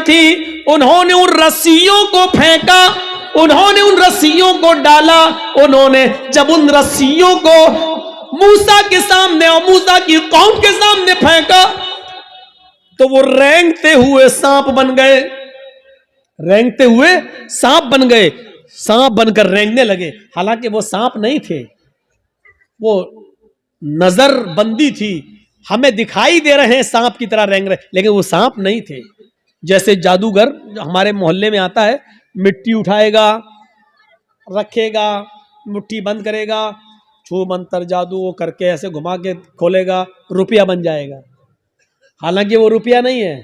थी उन्होंने उन रस्सियों को फेंका, उन्होंने उन रस्सियों को डाला। उन्होंने जब उन रस्सियों को मूसा के सामने और मूसा की कौम के सामने फेंका तो वो रेंगते हुए सांप बन गए, रेंगते हुए सांप बन गए, सांप बनकर रेंगने लगे। हालांकि वो सांप नहीं थे, वो नजर बंदी थी, हमें दिखाई दे रहे हैं सांप की तरह रेंग रहे, लेकिन वो सांप नहीं थे। जैसे जादूगर हमारे मोहल्ले में आता है, मिट्टी उठाएगा, रखेगा, मुट्ठी बंद करेगा, छू मंतर जादू वो करके ऐसे घुमा के खोलेगा, रुपया बन जाएगा। हालांकि वो रुपया नहीं है,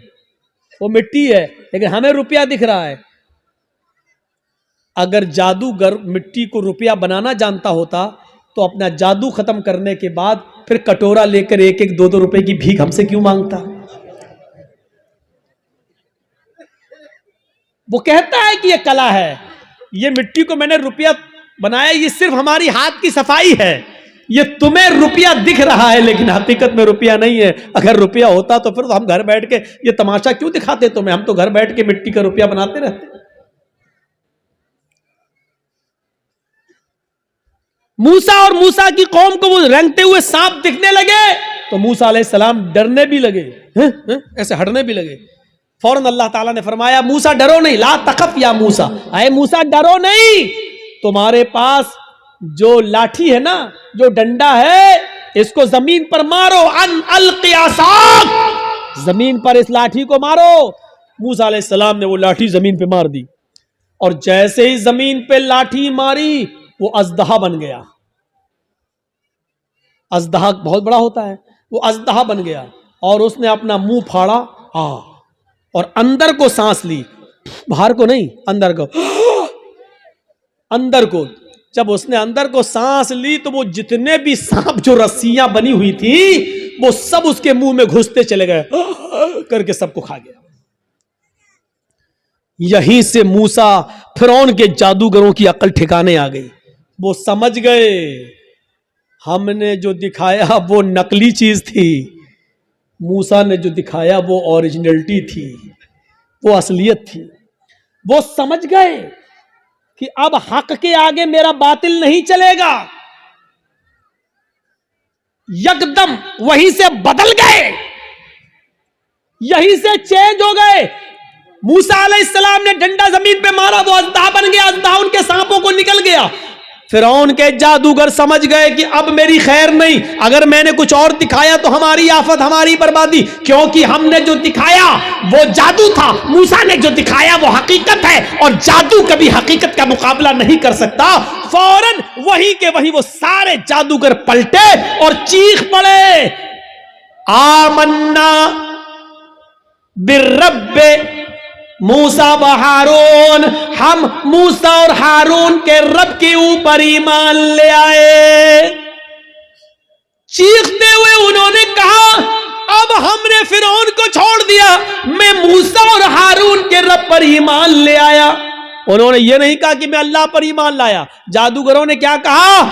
वो मिट्टी है, लेकिन हमें रुपया दिख रहा है। अगर जादूगर मिट्टी को रुपया बनाना जानता होता तो अपना जादू खत्म करने के बाद फिर कटोरा लेकर 1-1, 2-2 रुपए की भीख हमसे क्यों मांगता? वो कहता है कि ये कला है, ये मिट्टी को मैंने रुपया बनाया, ये सिर्फ हमारी हाथ की सफाई है, ये तुम्हें रुपया दिख रहा है लेकिन हकीकत में रुपया नहीं है। अगर रुपया होता तो फिर तो हम घर बैठ के ये तमाशा क्यों दिखाते तुम्हें, हम तो घर बैठ के मिट्टी का रुपया बनाते रहते। मूसा और मूसा की कौम को वो रेंगते हुए सांप दिखने लगे तो मूसा अलैहिस्सलाम डरने भी लगे, ऐसे हटने भी लगे। फौरन अल्लाह ताला ने फरमाया, मूसा डरो नहीं, ला तखफ या मूसा, अरे मूसा डरो नहीं, तुम्हारे पास जो लाठी है ना, जो डंडा है, इसको जमीन पर मारो, अन अलक़ि असाक, जमीन पर इस लाठी को मारो। मूसा अलैहिस्सलाम ने वो लाठी जमीन पे मार दी और जैसे ही जमीन पे लाठी मारी वो अजदहा बन गया। अजदहा बहुत बड़ा होता है, वो अजदहा बन गया और उसने अपना मुंह फाड़ा और अंदर को सांस ली, बाहर को नहीं, अंदर को, अंदर को। जब उसने अंदर को सांस ली तो वो जितने भी सांप जो रस्सियां बनी हुई थी वो सब उसके मुंह में घुसते चले गए, करके सबको खा गया। यहीं से मूसा फिरौन के जादूगरों की अकल ठिकाने आ गई। वो समझ गए हमने जो दिखाया वो नकली चीज थी, मूसा ने जो दिखाया वो ओरिजिनलिटी थी, वो असलियत थी। वो समझ गए कि अब हक के आगे मेरा बातिल नहीं चलेगा। यकदम वहीं से बदल गए, यहीं से चेंज हो गए। मूसा अलैहिस्सलाम ने डंडा जमीन पे मारा, वो अज़दा बन गया, अज़दा उनके सांपों को निकल गया। फिरौन के जादूगर समझ गए कि अब मेरी खैर नहीं, अगर मैंने कुछ और दिखाया तो हमारी आफत, हमारी बर्बादी, क्योंकि हमने जो दिखाया वो जादू था, मूसा ने जो दिखाया वो हकीकत है, और जादू कभी हकीकत का मुकाबला नहीं कर सकता। फौरन वही के वही वो सारे जादूगर पलटे और चीख पड़े, आमन्ना बिर्रब्बे मूसा व हारून, हम मूसा और हारून के रब के ऊपर ईमान ले आए। चीखते हुए उन्होंने कहा, अब हमने फिरौन को छोड़ दिया, मैं मूसा और हारून के रब पर ईमान ले आया। उन्होंने ये नहीं कहा कि मैं अल्लाह पर ईमान लाया। जादूगरों ने क्या कहा,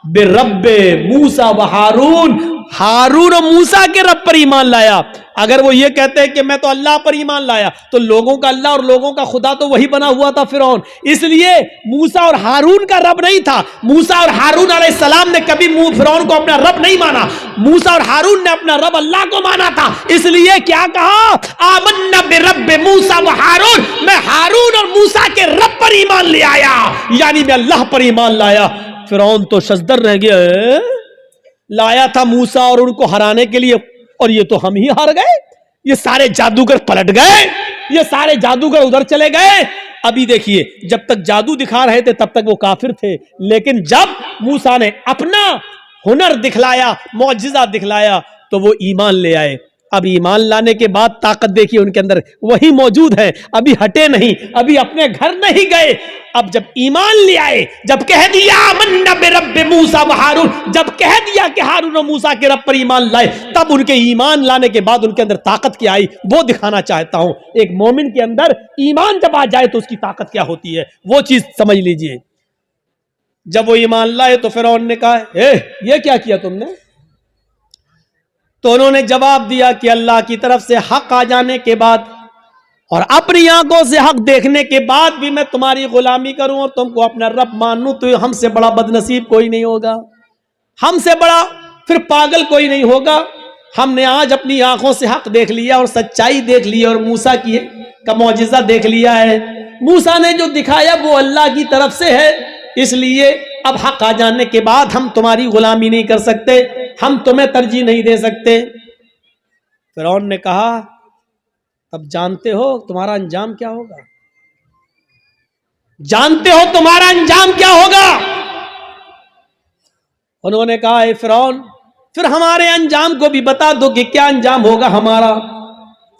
बिरब्बे मूसा व हारून, हारून और मूसा के रब पर ईमान लाया। अगर वो ये कहते हैं कि मैं तो अल्लाह पर ईमान लाया, तो लोगों का अल्लाह और लोगों का खुदा तो वही बना हुआ था फिरौन। इसलिए मूसा और हारून का रब नहीं था। मूसा और हारून अलैहिस्सलाम ने कभी फिरौन को अपना रब नहीं माना। मूसा और हारून ने अपना रब अल्लाह को माना था। इसलिए क्या कहा, आमन्ना बिरब्बि मूसा व हारून, मैं हारून और मूसा के रब पर ईमान ले आया, यानी मैं अल्लाह पर ईमान लाया। फिरौन तो शजदर रह गया, लाया था मूसा और उनको हराने के लिए, और ये तो हम ही हार गए। ये सारे जादूगर पलट गए, ये सारे जादूगर उधर चले गए। अभी देखिए, जब तक जादू दिखा रहे थे तब तक वो काफिर थे, लेकिन जब मूसा ने अपना हुनर दिखलाया, मौजिजा दिखलाया, तो वो ईमान ले आए। अब ईमान लाने के बाद ताकत देखिए उनके अंदर वही मौजूद है, अभी हटे नहीं, अभी अपने घर नहीं गए। अब जब ईमान ले आए, जब कह दिया आमन्ना बिरब्बि मूसा व हारून, जब कह दिया कि हारून और मूसा के रब पर ईमान लाए, तब उनके ईमान लाने के बाद उनके अंदर ताकत क्या आई, वो दिखाना चाहता हूं। एक मोमिन के अंदर ईमान जब आ जाए तो उसकी ताकत क्या होती है, वो चीज समझ लीजिए। जब वो ईमान लाए तो फिरौन ने कहा, ये क्या किया तुमने? तो उन्होंने जवाब दिया कि अल्लाह की तरफ से हक आ जाने के बाद और अपनी आंखों से हक देखने के बाद भी मैं तुम्हारी गुलामी करूं और तुमको अपना रब मानूं, तो हमसे बड़ा बदनसीब कोई नहीं होगा, हमसे बड़ा फिर पागल कोई नहीं होगा। हमने आज अपनी आंखों से हक देख लिया और सच्चाई देख ली और मूसा की का मौजिजा देख लिया है। मूसा ने जो दिखाया वो अल्लाह की तरफ से है, इसलिए अब हक आ जाने के बाद हम तुम्हारी गुलामी नहीं कर सकते, हम तुम्हें तरजीह नहीं दे सकते। फिरौन ने कहा, अब जानते हो तुम्हारा अंजाम क्या होगा, जानते हो तुम्हारा अंजाम क्या होगा? उन्होंने कहा, ए फिरौन, फिर हमारे अंजाम को भी बता दो कि क्या अंजाम होगा हमारा।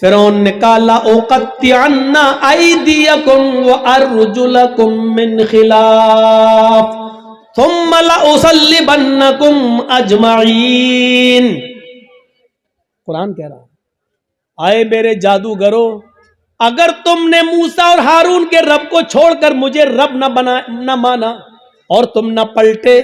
फिरौन ने कहा, ला उक़त्तिअन्ना अयदियकुम व अर्जुलकुम मिन खिलाफ थुम्मा ला उसल्लिबन्नकुम अजमईन। कुरान कह रहा है, आए मेरे जादूगरों, अगर तुमने मूसा और हारून के रब को छोड़कर मुझे रब न माना और तुम न पलटे,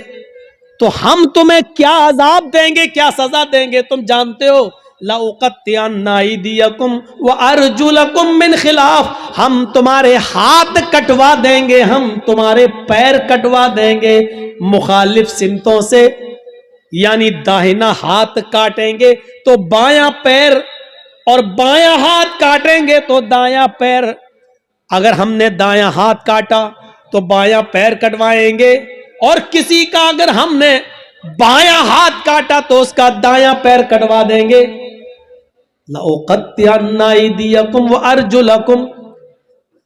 तो हम तुम्हें क्या अजाब देंगे, क्या सजा देंगे तुम जानते हो। ला उक़त्तिअन्ना अयदियकुम व अर्जुलकुम मिन खिलाफ, हम तुम्हारे हाथ कटवा देंगे, हम तुम्हारे पैर कटवा देंगे मुखालिफ सिमतों से, यानी दाहिना हाथ काटेंगे तो बायां पैर और बायां हाथ काटेंगे तो दायां पैर। अगर हमने दायां हाथ काटा तो बायां पैर कटवाएंगे, और किसी का अगर हमने बायां हाथ काटा तो उसका दायां पैर कटवा देंगे। लउक़त्तिअन्ना अयदियकुम व अर्जुलकुम,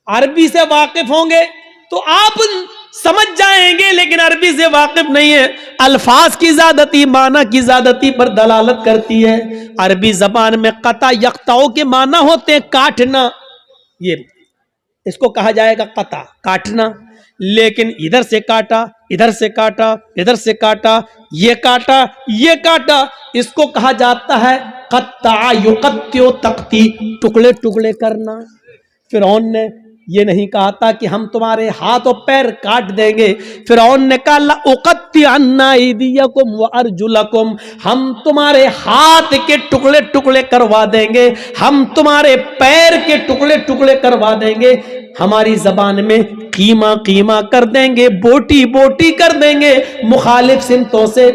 अरबी से वाकिफ होंगे तो आप समझ जाएंगे, लेकिन अरबी से वाकिफ नहीं है, अल्फाज की ज़्यादती माना की ज़्यादती पर दलालत करती है। अरबी जबान में कता यक्ताओं के माना होते हैं काटना, ये इसको कहा जाएगा कता, काटना। लेकिन इधर से काटा, इधर से काटा, इधर से काटा, ये काटा, ये काटा, इसको कहा जाता है कत्ता युकत्यो तख्ती, टुकड़े टुकड़े करना। फिरौन ने ये नहीं कहा था कि हम तुम्हारे हाथ और पैर काट देंगे। फिरौन ने कहा ला उकत्ति अन्ना इदियकुम व अर्जुलकुम, हम तुम्हारे हाथ के टुकड़े टुकड़े करवा देंगे, हम तुम्हारे पैर के टुकड़े टुकड़े करवा देंगे, हमारी जबान में कीमा कीमा कर देंगे, बोटी बोटी कर देंगे मुखालिफ सिमतों से।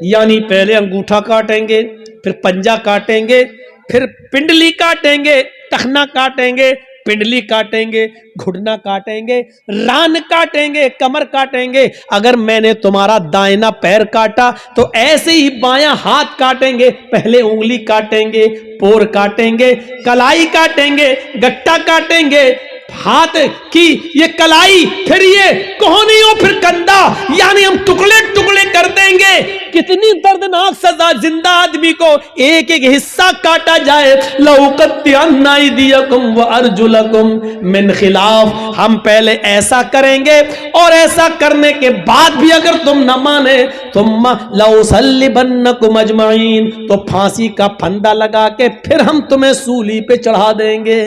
यानी पहले अंगूठा काटेंगे, फिर पंजा काटेंगे, फिर पिंडली काटेंगे, टखना काटेंगे, पिंडली काटेंगे, घुटना काटेंगे, रान काटेंगे, कमर काटेंगे। अगर मैंने तुम्हारा दाहिना पैर काटा तो ऐसे ही बायां हाथ काटेंगे, पहले उंगली काटेंगे, पोर काटेंगे, कलाई काटेंगे, गट्टा काटेंगे, हाथ की ये कलाई, फिर ये कोहनियों, फिर कंधा, यानी हम टुकड़े टुकड़े कर देंगे। कितनी दर्दनाक सजा, जिंदा आदमी को एक एक हिस्सा काटा जाए। लौकत्तियन्ना अयदियकुम व अर्जुलकुम मिन खिलाफ, हम पहले ऐसा करेंगे और ऐसा करने के बाद भी अगर तुम न माने तुम लउसल्लिबन्नकुम अजमईन, तो फांसी का फंदा लगा के फिर हम तुम्हें सूली पे चढ़ा देंगे।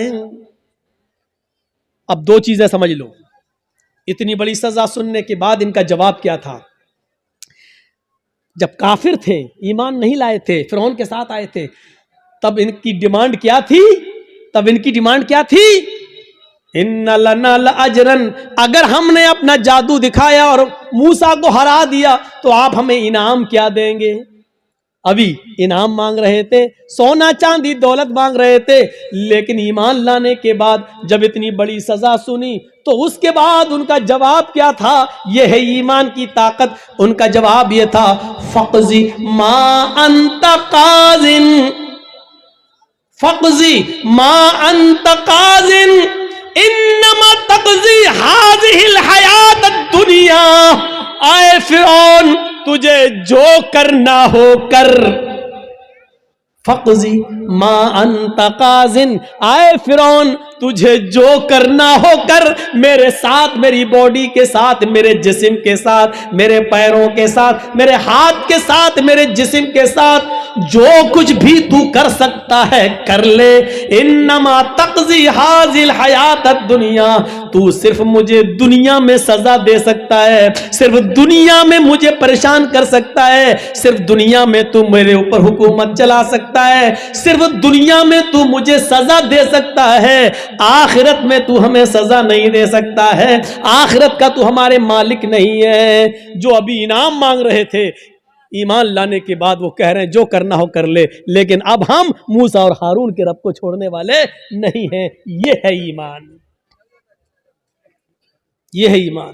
अब दो चीजें समझ लो, इतनी बड़ी सजा सुनने के बाद इनका जवाब क्या था। जब काफिर थे, ईमान नहीं लाए थे, फिरौन के साथ आए थे, तब इनकी डिमांड क्या थी? तब इनकी डिमांड क्या थी? इन्ना लना लअजरन, अगर हमने अपना जादू दिखाया और मूसा को हरा दिया तो आप हमें इनाम क्या देंगे? अभी इनाम मांग रहे थे, सोना चांदी दौलत मांग रहे थे, लेकिन ईमान लाने के बाद जब इतनी बड़ी सजा सुनी तो उसके बाद उनका जवाब क्या था? यह है ईमान की ताकत। उनका जवाब यह था फक़ज़ी मा अंत क़ाज़िन, फक़ज़ी मा अंत क़ाज़िन इन्नमा तक़ज़ी हाज़िहिल हयात दुनिया। आए फिरौन, तुझे जो करना हो कर। फक़ज़ी मा अंत क़ाज़िन, आए फिरौन तुझे जो करना हो कर, मेरे साथ, मेरी बॉडी के साथ, मेरे जिस्म के साथ, मेरे पैरों के साथ, मेरे हाथ के साथ, मेरे जिस्म के साथ जो कुछ भी तू कर सकता है कर ले। इन्नमा तक़ज़ी हाज़िल हयात दुनिया, तू सिर्फ मुझे दुनिया में सजा दे सकता है, सिर्फ दुनिया में मुझे परेशान कर सकता है, सिर्फ दुनिया में तू मेरे ऊपर हुकूमत चला सकता है, सिर्फ दुनिया में तू मुझे सजा दे सकता है, आखिरत में तू हमें सजा नहीं दे सकता है, आखिरत का तू हमारे मालिक नहीं है। जो अभी इनाम मांग रहे थे, ईमान लाने के बाद वो कह रहे हैं जो करना हो कर ले, लेकिन अब हम मूसा और हारून के रब को छोड़ने वाले नहीं हैं। ये है ईमान, ये है ईमान।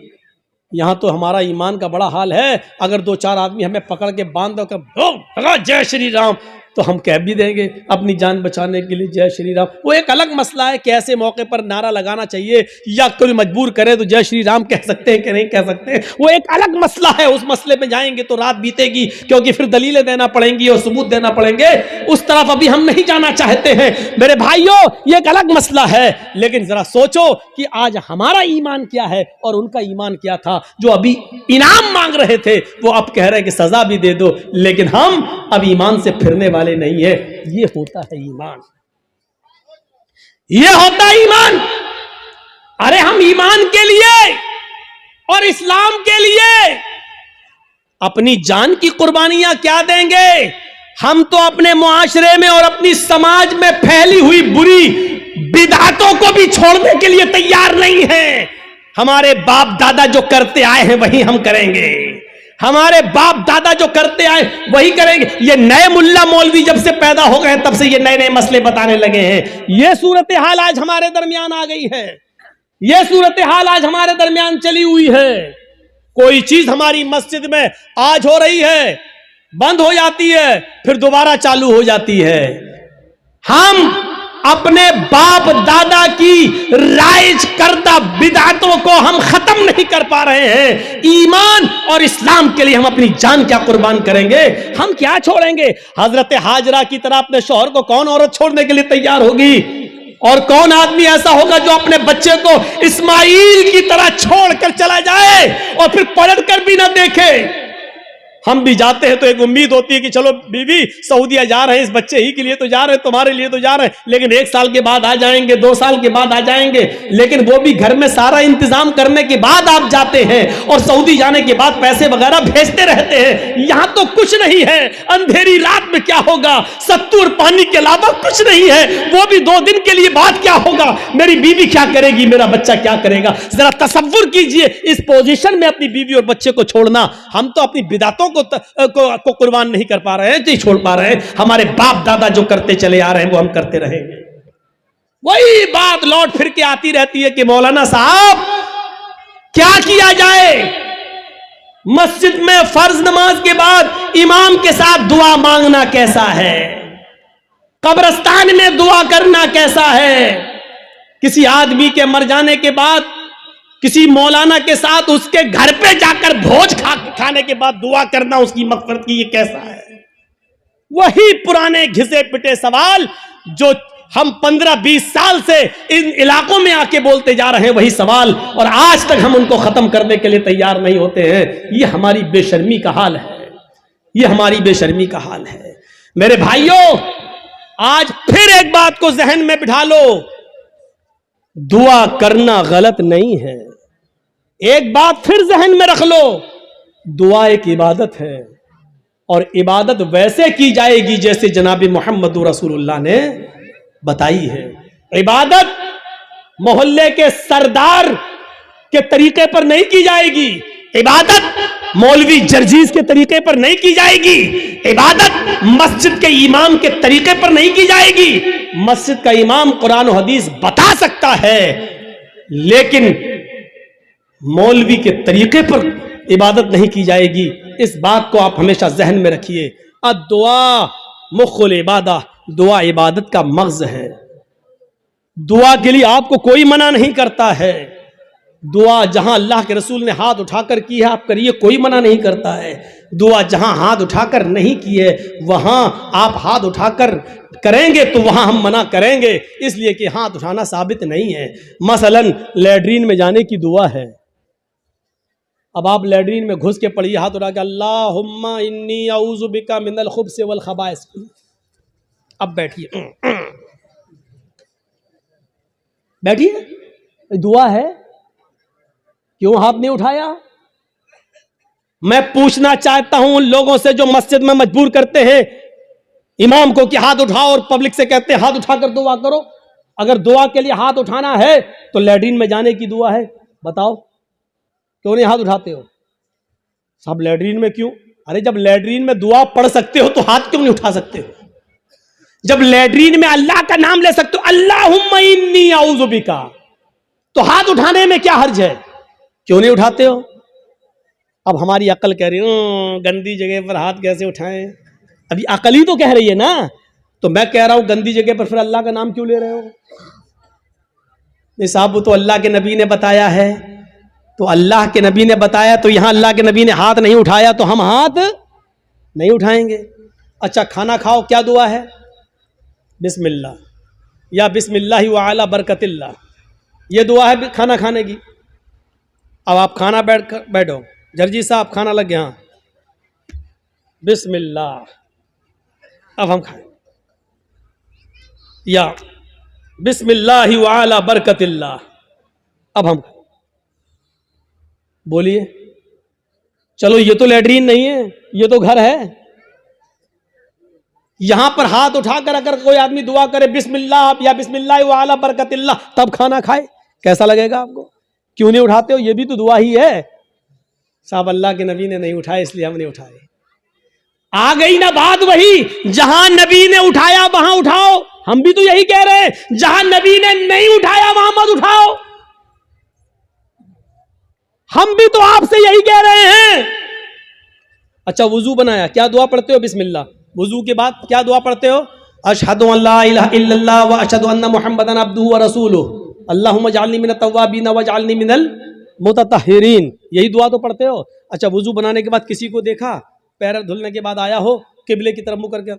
यहां तो हमारा ईमान का बड़ा हाल है, अगर दो चार आदमी हमें पकड़ के बांध दो जय श्री राम, तो हम कह भी देंगे अपनी जान बचाने के लिए जय श्री राम। वो एक अलग मसला है कि ऐसे मौके पर नारा लगाना चाहिए या कोई मजबूर करे तो जय श्री राम कह सकते हैं कि नहीं कह सकते, वो एक अलग मसला है। उस मसले में जाएंगे तो रात बीतेगी, क्योंकि फिर दलीलें देना पड़ेंगी और सबूत देना पड़ेंगे। उस तरफ अभी हम नहीं जाना चाहते हैं मेरे भाइयों, ये एक अलग मसला है। लेकिन जरा सोचो कि आज हमारा ईमान क्या है और उनका ईमान क्या था। जो अभी इनाम मांग रहे थे वो अब कह रहे हैं कि सजा भी दे दो, लेकिन हम अब ईमान से फिरने वाले नहीं है। ये होता है ईमान, ये होता है ईमान। अरे हम ईमान के लिए और इस्लाम के लिए अपनी जान की कुर्बानियां क्या देंगे? हम तो अपने मुआशरे में और अपनी समाज में फैली हुई बुरी बिदअतों को भी छोड़ने के लिए तैयार नहीं हैं। हमारे बाप दादा जो करते आए हैं वही हम करेंगे, हमारे बाप दादा जो करते आए वही करेंगे। ये नए मुल्ला मौलवी जब से पैदा हो गए तब से ये नए नए मसले बताने लगे हैं। ये सूरत हाल आज हमारे दरमियान आ गई है, ये सूरत हाल आज हमारे दरमियान चली हुई है। कोई चीज हमारी मस्जिद में आज हो रही है, बंद हो जाती है, फिर दोबारा चालू हो जाती है। हम अपने बाप दादा की राइज करदा बिदअतों को हम खत्म नहीं कर पा रहे हैं। ईमान और इस्लाम के लिए हम अपनी जान क्या कुर्बान करेंगे? हम क्या छोड़ेंगे? हजरत हाजरा की तरह अपने शौहर को कौन औरत छोड़ने के लिए तैयार होगी? और कौन आदमी ऐसा होगा जो अपने बच्चे को इस्माइल की तरह छोड़कर चला जाए और फिर पलट कर भी ना देखे। हम भी जाते हैं तो एक उम्मीद होती है कि चलो बीवी सऊदीया जा रहे हैं, इस बच्चे ही के लिए तो जा रहे हैं, तुम्हारे लिए तो जा रहे हैं, लेकिन 1 साल के बाद आ जाएंगे, 2 साल के बाद आ जाएंगे, लेकिन वो भी घर में सारा इंतजाम करने के बाद आप जाते हैं और सऊदी जाने के बाद पैसे वगैरह भेजते रहते हैं। यहां तो कुछ नहीं है, अंधेरी रात में क्या होगा, सत्तू और पानी के अलावा कुछ नहीं है, वो भी 2 दिन के लिए बाद क्या होगा, मेरी बीवी क्या करेगी, मेरा बच्चा क्या करेगा। जरा तसव्वुर कीजिए इस पोजीशन में अपनी बीवी और बच्चे को छोड़ना। हम तो अपनी बिदातों को कुर्बान नहीं कर पा रहे हैं, नहीं छोड़ पा रहे हैं। हमारे बाप दादा जो करते चले आ रहे हैं वो हम करते रहेंगे। वही बात लौट फिर के आती रहती है कि मौलाना साहब क्या किया जाए, मस्जिद में फर्ज नमाज के बाद इमाम के साथ दुआ मांगना कैसा है, कब्रिस्तान में दुआ करना कैसा है, किसी आदमी के मर जाने के बाद किसी मौलाना के साथ उसके घर पे जाकर भोज खाने के बाद दुआ करना उसकी मग़फ़िरत की, ये कैसा है। वही पुराने घिसे पिटे सवाल जो हम 15-20 साल से इन इलाकों में आके बोलते जा रहे हैं, वही सवाल, और आज तक हम उनको खत्म करने के लिए तैयार नहीं होते हैं। ये हमारी बेशर्मी का हाल है, ये हमारी बेशर्मी का हाल है। मेरे भाइयों, आज फिर एक बात को जहन में बिठा लो, दुआ करना गलत नहीं है। एक बात फिर जहन में रख लो, दुआ एक इबादत है और इबादत वैसे की जाएगी जैसे जनाब मोहम्मद रसूलुल्लाह ने बताई है। इबादत मोहल्ले के सरदार के तरीके पर नहीं की जाएगी, इबादत मौलवी जर्जीज के तरीके पर नहीं की जाएगी, इबादत मस्जिद के इमाम के तरीके पर नहीं की जाएगी। मस्जिद का इमाम कुरान और हदीस बता सकता है, लेकिन मौलवी के तरीके पर इबादत नहीं की जाएगी। इस बात को आप हमेशा जहन में रखिए। दुआ मुख्खुल इबादा, दुआ इबादत का मग़ज़ है। दुआ के लिए आपको कोई मना नहीं करता है। दुआ जहां अल्लाह के रसूल ने हाथ उठाकर की है आप करिए, कोई मना नहीं करता है। दुआ जहां हाथ उठाकर नहीं की है वहां आप हाथ उठाकर करेंगे तो वहां हम मना करेंगे, इसलिए कि हाथ उठाना साबित नहीं है। मसलन लैट्रीन में जाने की दुआ है, अब आप लैट्रीन में घुस के पढ़िए हाथ उठा के, अल्लाहुम्मा इन्नी औज़ु बिका मिनल खुब्स वल खबाइस। अब बैठिए, बैठिए, दुआ है, क्यों हाथ नहीं उठाया? मैं पूछना चाहता हूं उन लोगों से जो मस्जिद में मजबूर करते हैं इमाम को कि हाथ उठाओ और पब्लिक से कहते हैं हाथ उठाकर दुआ करो। अगर दुआ के लिए हाथ उठाना है तो लैट्रीन में जाने की दुआ है, बताओ क्यों नहीं हाथ उठाते हो? सब लैट्रीन में क्यों? अरे जब लैट्रीन में दुआ पढ़ सकते हो तो हाथ क्यों नहीं उठा सकते हो? जब लैट्रीन में अल्लाह का नाम ले सकते हो, अल्लाहुम्मा इन्नी औज़ु बिका, तो हाथ उठाने में क्या हर्ज है? क्यों नहीं उठाते हो? अब हमारी अकल कह रही है गंदी जगह पर हाथ कैसे उठाएं। अभी अकल ही तो कह रही है ना, तो मैं कह रहा हूं गंदी जगह पर फिर अल्लाह का नाम क्यों ले रहे हो? नहीं साहब, वो तो अल्लाह के नबी ने बताया है, तो अल्लाह के नबी ने बताया, तो यहां अल्लाह के नबी ने हाथ नहीं उठाया तो हम हाथ नहीं उठाएंगे। अच्छा, खाना खाओ, क्या दुआ है? बिस्मिल्लाह या बिस्मिल्लाहि व अला बरकतिल्लाह, ये दुआ है खाना खाने की। अब आप खाना बैठो, जर्जी साहब खाना लग गया, बिस्मिल्लाह, अब हम खाएं, या बिस्मिल्लाहि व अला बरकतिल्लाह, अब हम बोलिए। चलो ये तो लैट्रीन नहीं है, ये तो घर है। यहां पर हाथ उठाकर अगर कोई आदमी दुआ करे बिस्मिल्लाह या बिस्मिल्लाह व अला बरकतिल्लाह, तब खाना खाए, कैसा लगेगा आपको? क्यों नहीं उठाते हो? ये भी तो दुआ ही है। साहब अल्लाह के नबी ने नहीं उठाए इसलिए हम नहीं उठाए। आ गई ना बात वही, जहां नबी ने उठाया वहां उठाओ। हम भी तो यही कह रहे हैं, जहां नबी ने नहीं उठाया वहां मत उठाओ। हम भी तो आपसे यही कह रहे हैं। अच्छा, वुजू बनाया, क्या दुआ पढ़ते हो? बिस्मिल्लाह। वुजू के बाद क्या दुआ पढ़ते हो? अशहदु अल्ला इलाहा इल्लल्लाह व अशहदु अन्ना मुहम्मदन अब्दुहु व रसूलुहु अल्लाहुम्मा जअलनी मिनत तव्वाबीन व जअलनी मिनल मुततहिरीन, यही दुआ तो पढ़ते हो। अच्छा, वुजू बनाने के बाद किसी को देखा, पैर धुलने के बाद आया हो, किबले की तरफ मुंह करके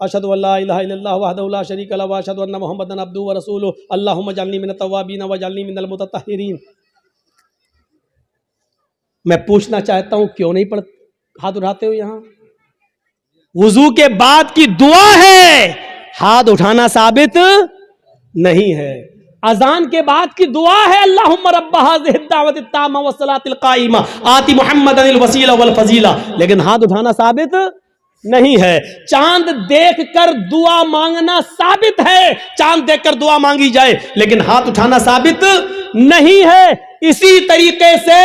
अशहदु अल्ला इलाहा इल्लल्लाह वहदहु ला शरीका लहु व अशहदु अन्ना मुहम्मदन अब्दुहु व रसूलुहु अल्लाहुम्मा जअलनी मिनत तव्वाबीन व जअलनी मिनल मुतत्तहिरीन। मैं पूछना चाहता हूं क्यों नहीं पढ़ हाथ उठाते हो? यहां वुजू के बाद की दुआ है, हाथ उठाना साबित नहीं है। अजान के बाद की दुआ है, अल्लाहुम्मा रब्बा हाज़िहि दावति ताम्मा व सलातिल काइमा आति मुहम्मदनिल वसीला वल फजीला, लेकिन हाथ उठाना साबित नहीं है। चांद देखकर दुआ मांगना साबित है, चांद देखकर दुआ मांगी जाए, लेकिन हाथ उठाना साबित नहीं है। इसी तरीके से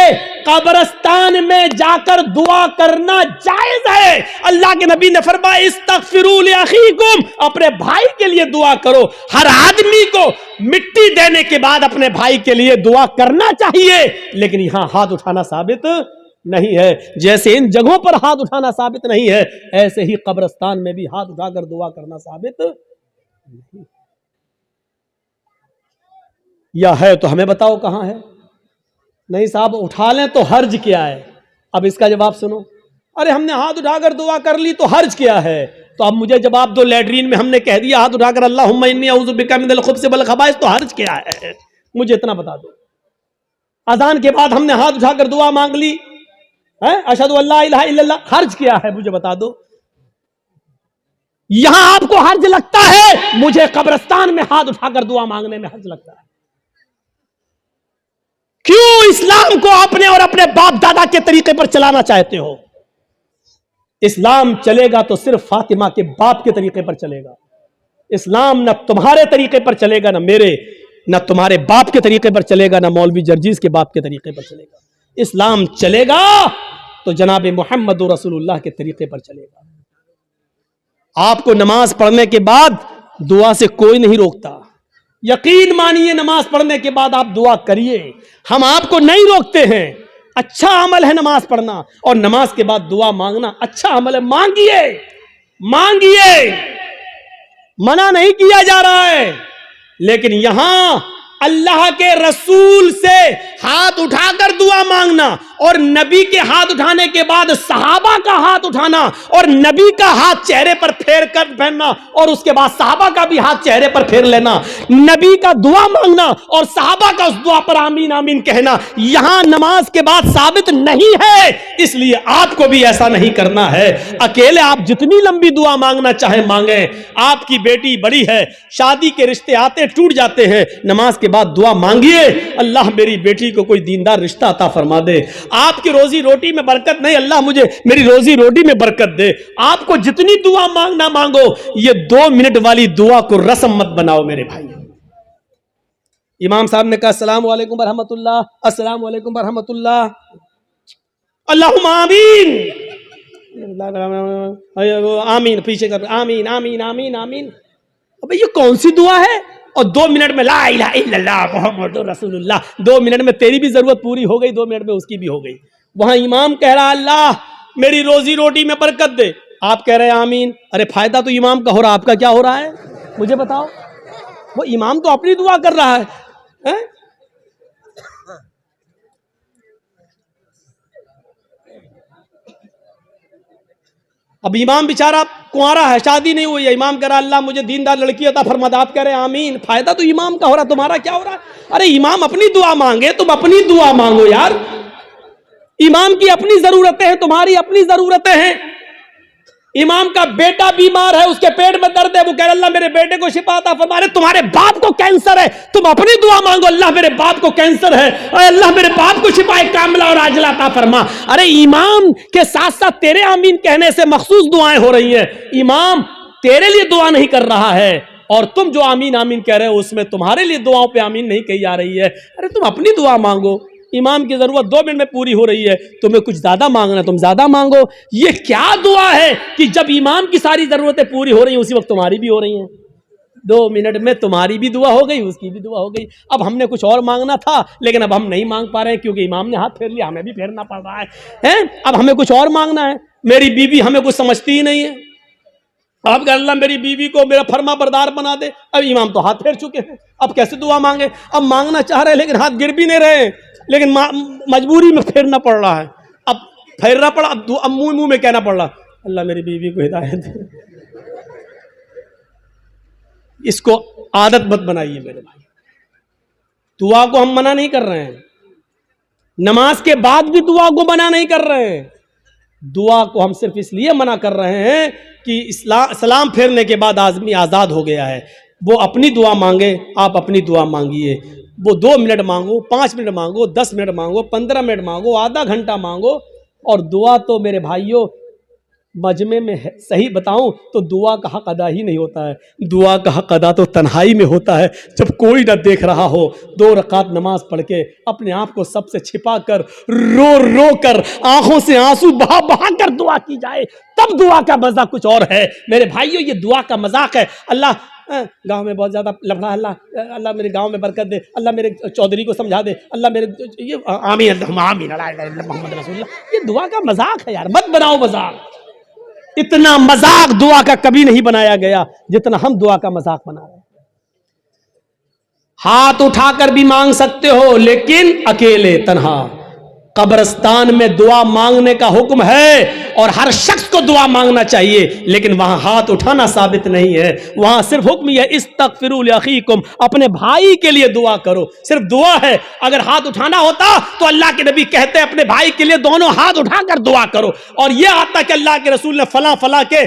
कब्रिस्तान में जाकर दुआ करना जायज है। अल्लाह के नबी ने फरमाया इस्तगफिरू लि अखीकुम, अपने भाई के लिए दुआ करो। हर आदमी को मिट्टी देने के बाद अपने भाई के लिए दुआ करना चाहिए, लेकिन यहां हाथ उठाना साबित नहीं है। जैसे इन जगहों पर हाथ उठाना साबित नहीं है, ऐसे ही कब्रिस्तान में भी हाथ उठाकर दुआ करना साबित नहीं। या है तो हमें बताओ कहां है? नहीं साहब, उठा लें तो हर्ज क्या है? अब इसका जवाब सुनो। अरे हमने हाथ उठाकर दुआ कर ली तो हर्ज क्या है? तो अब मुझे जवाब दो, लैट्रीन में हमने कह दिया हाथ उठाकर अल्लाहुम्मा इन्नी अऊज़ु बिका मिनल खुब्ज़ि वल खबाइस, तो हर्ज क्या है? मुझे इतना बता दो। अजान के बाद हमने हाथ उठाकर दुआ मांग ली है, अशहदु अल्ला इलाहा इल्लल्लाह, हर्ज क्या है? मुझे बता दो। यहां आपको हर्ज लगता है, मुझे कब्रिस्तान में हाथ उठाकर दुआ मांगने में हर्ज लगता है। क्यों इस्लाम को अपने और अपने बाप दादा के तरीके पर चलाना चाहते हो? इस्लाम चलेगा तो सिर्फ फातिमा के बाप के तरीके पर चलेगा। इस्लाम न तुम्हारे तरीके पर चलेगा, न मेरे, न तुम्हारे बाप के तरीके पर चलेगा, न मौलवी जर्जीज के बाप के तरीके पर चलेगा। इस्लाम चलेगा तो जनाब मोहम्मद रसूलुल्लाह के तरीके पर चलेगा। आपको नमाज पढ़ने के बाद दुआ से कोई नहीं रोकता। यकीन मानिए, नमाज पढ़ने के बाद आप दुआ करिए, हम आपको नहीं रोकते हैं। अच्छा अमल है नमाज पढ़ना, और नमाज के बाद दुआ मांगना अच्छा अमल है। मांगिए, मांगिए, मना नहीं किया जा रहा है। लेकिन यहां अल्लाह के रसूल से हाथ उठाकर दुआ मांगना, और नबी के हाथ उठाने के बाद सहाबा का हाथ उठाना, और नबी का हाथ चेहरे पर फेर कर पहनना, और उसके बाद सहाबा का भी हाथ चेहरे पर फेर लेना, नबी का दुआ मांगना और सहाबा का उस दुआ पर आमीन आमीन कहना, यहां नमाज के बाद साबित नहीं है। इसलिए आपको भी ऐसा नहीं करना है। अकेले आप जितनी लंबी दुआ मांगना चाहे मांगे। आपकी बेटी बड़ी है, शादी के रिश्ते आते टूट जाते हैं, नमाज के बाद दुआ मांगिए, अल्लाह मेरी बेटी को कोई दीनदार रिश्ता अता फरमा दे। आपकी रोजी रोटी में बरकत नहीं, अल्लाह मुझे मेरी रोजी रोटी में बरकत दे। आपको जितनी दुआ मांगना मांगो, ये 2 मिनट वाली दुआ को रस्म मत बनाओ मेरे भाई। इमाम साहब ने कहा अस्सलाम वालेकुम बरहमतुल्लाह, अस्सलाम वालेकुम बरहमतुल्लाह, अल्लाहुम्मा आमीन, आमीन, पीछे कर आमीन आमीन आमीन आमीन। अबे ये कौन सी दुआ है? और 2 मिनट में ला इलाहा इल्लल्लाह मुहम्मदुर रसूलुल्लाह, 2 मिनट में तेरी भी जरूरत पूरी हो गई, 2 मिनट में उसकी भी हो गई। वहां इमाम कह रहा अल्लाह मेरी रोजी रोटी में बरकत दे, आप कह रहे हैं आमीन। अरे फायदा तो इमाम का हो रहा, आपका क्या हो रहा है मुझे बताओ? वो इमाम तो अपनी दुआ कर रहा है? अब इमाम बेचारा कुंवारा है, शादी नहीं हुई है, इमाम कह रहा अल्लाह मुझे दीनदार लड़की अता फरमा दे, आप कह रहे हैं आमीन। फायदा तो इमाम का हो रहा, तुम्हारा क्या हो रहा है? अरे इमाम अपनी दुआ मांगे, तुम अपनी दुआ मांगो यार। इमाम की अपनी जरूरतें हैं, तुम्हारी अपनी जरूरतें हैं। इमाम का बेटा बीमार है, उसके पेट में दर्द है, वो कह रहा अल्लाह मेरे बेटे को शिफा अता फरमा। अरे तुम्हारे बाप को कैंसर है, तुम अपनी दुआ मांगो अल्लाह मेरे बाप को कैंसर है, अल्लाह मेरे बाप को शिफा कामिला और आजिला अता फरमा। अरे इमाम के साथ साथ तेरे आमीन कहने से मखसूस दुआएं हो रही हैं। इमाम तेरे लिए दुआ नहीं कर रहा है, और तुम जो आमीन आमीन कह रहे हो उसमें तुम्हारे लिए दुआओं पे आमीन नहीं कही जा रही है। अरे तुम अपनी दुआ मांगो, इमाम की जरूरत 2 मिनट में पूरी हो रही है, तुम्हें कुछ ज्यादा मांगना तुम ज्यादा मांगो। ये क्या दुआ है कि जब इमाम की सारी जरूरतें पूरी हो रही हैं उसी वक्त तुम्हारी भी हो रही हैं। 2 मिनट में तुम्हारी भी दुआ हो गई, उसकी भी दुआ हो गई। अब हमने कुछ और मांगना था, लेकिन अब हम नहीं मांग पा रहे हैं क्योंकि इमाम ने हाथ फेर लिया, हमें भी फेरना पड़ रहा है। अब हमें कुछ और मांगना है। मेरी बीवी हमें कुछ समझती ही नहीं है, अब अल्लाह मेरी बीवी को मेरा फर्मा बरदार बना दे। अब इमाम तो हाथ फेर चुके हैं, अब कैसे दुआ मांगे? अब मांगना चाह रहे हैं लेकिन हाथ गिर भी नहीं रहे, लेकिन मजबूरी में फेरना पड़ रहा है। अब फेरना पड़ा, अब मुंह में कहना पड़ रहा अल्लाह मेरी बीवी को हिदायत दे। इसको आदत मत बनाइए मेरे भाई। दुआ को हम मना नहीं कर रहे हैं, नमाज के बाद भी दुआ को मना नहीं कर रहे हैं। दुआ को हम सिर्फ इसलिए मना कर रहे हैं कि सलाम फेरने के बाद आदमी आज़ाद हो गया है। वो अपनी दुआ मांगे, आप अपनी दुआ मांगिए। वो 2 मिनट मांगो, 5 मिनट मांगो, 10 मिनट मांगो, 15 मिनट मांगो, आधा घंटा मांगो। और दुआ तो मेरे भाइयों मजमे में है, सही बताऊं तो दुआ का हक अदा ही नहीं होता है। दुआ का हक अदा तो तन्हाई में होता है, जब कोई ना देख रहा हो, 2 रकात नमाज पढ़ के अपने आप को सबसे छिपा कर, रो रो कर, आंखों से आंसू बहा बहा कर दुआ की जाए, तब दुआ का मजा कुछ और है मेरे भाइयों। ये दुआ का मजाक है। अल्लाह गांव में बहुत ज्यादा लफड़ा, अल्लाह मेरे गांव में बरकत दे, अल्लाह मेरे चौधरी को समझा दे, अल्लाह मेरे ये आमीन आमीन मोहम्मद रसूलुल्लाह। ये दुआ का मजाक है यार, मत बनाओ मजाक। इतना मजाक दुआ का कभी नहीं बनाया गया जितना हम दुआ का मजाक बना रहे हैं। हाथ उठाकर भी मांग सकते हो, लेकिन अकेले तन्हा। कब्रिस्तान में दुआ मांगने का हुक्म है और हर शख्स को दुआ मांगना चाहिए, लेकिन वहां हाथ उठाना साबित नहीं है। वहां सिर्फ हुक्म यह इस्तगफिरू लिअखीकुम, अपने भाई के लिए दुआ करो, सिर्फ दुआ है। अगर हाथ उठाना होता तो अल्लाह के नबी कहते अपने भाई के लिए दोनों हाथ उठाकर दुआ करो। और यह आता कि अल्लाह के रसूल ने फला फला के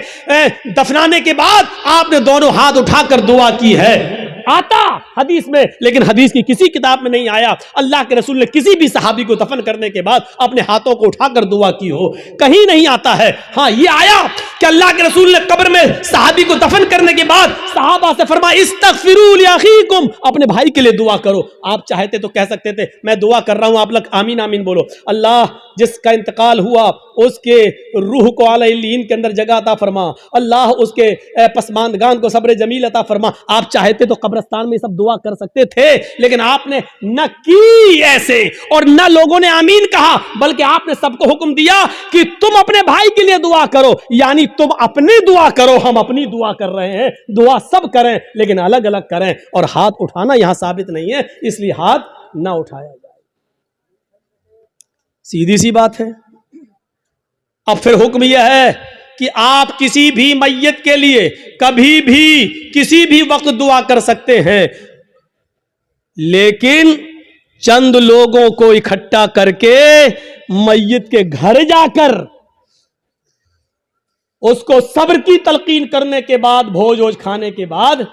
दफनाने के बाद आपने दोनों हाथ उठाकर दुआ की है, आता हदीस में, लेकिन हदीस की किसी किताब में नहीं आया अल्लाह के रसूल ने किसी भी सहाबी को दफन करने के बाद अपने हाथों को उठाकर दुआ की हो, कहीं नहीं आता है। हाँ, ये आया कि अल्लाह के रसूल ने कब्र में सहाबी को दफन करने के बाद सहाबा से फरमाया इस्तगफिरू लिअखीकुम, अपने भाई के लिए दुआ करो। आप चाहते तो कह सकते थे मैं दुआ कर रहा हूं, आप लोग आमीन आमीन बोलो। अल्लाह जिसका इंतकाल हुआ उसके रूह को आला इल्लीन के अंदर जगह अता फरमा, अल्लाह उसके पसमानदगान को सब्र जमील अता फरमा। आप चाहते तो कब्रिस्तान में सब दुआ कर सकते थे, लेकिन आपने न की ऐसे और न लोगों ने आमीन कहा, बल्कि आपने सबको हुक्म दिया कि तुम अपने भाई के लिए दुआ करो। यानी तुम अपनी दुआ करो, हम अपनी दुआ कर रहे हैं। दुआ सब करें लेकिन अलग अलग करें, और हाथ उठाना यहां साबित नहीं है, इसलिए हाथ ना उठाया जाए। सीधी सी बात है। अब फिर हुक्म यह है कि आप किसी भी मैयत के लिए कभी भी किसी भी वक्त दुआ कर सकते हैं, लेकिन चंद लोगों को इकट्ठा करके मैयत के घर जाकर उसको सब्र की तलकीन करने के बाद, भोज वोज खाने के बाद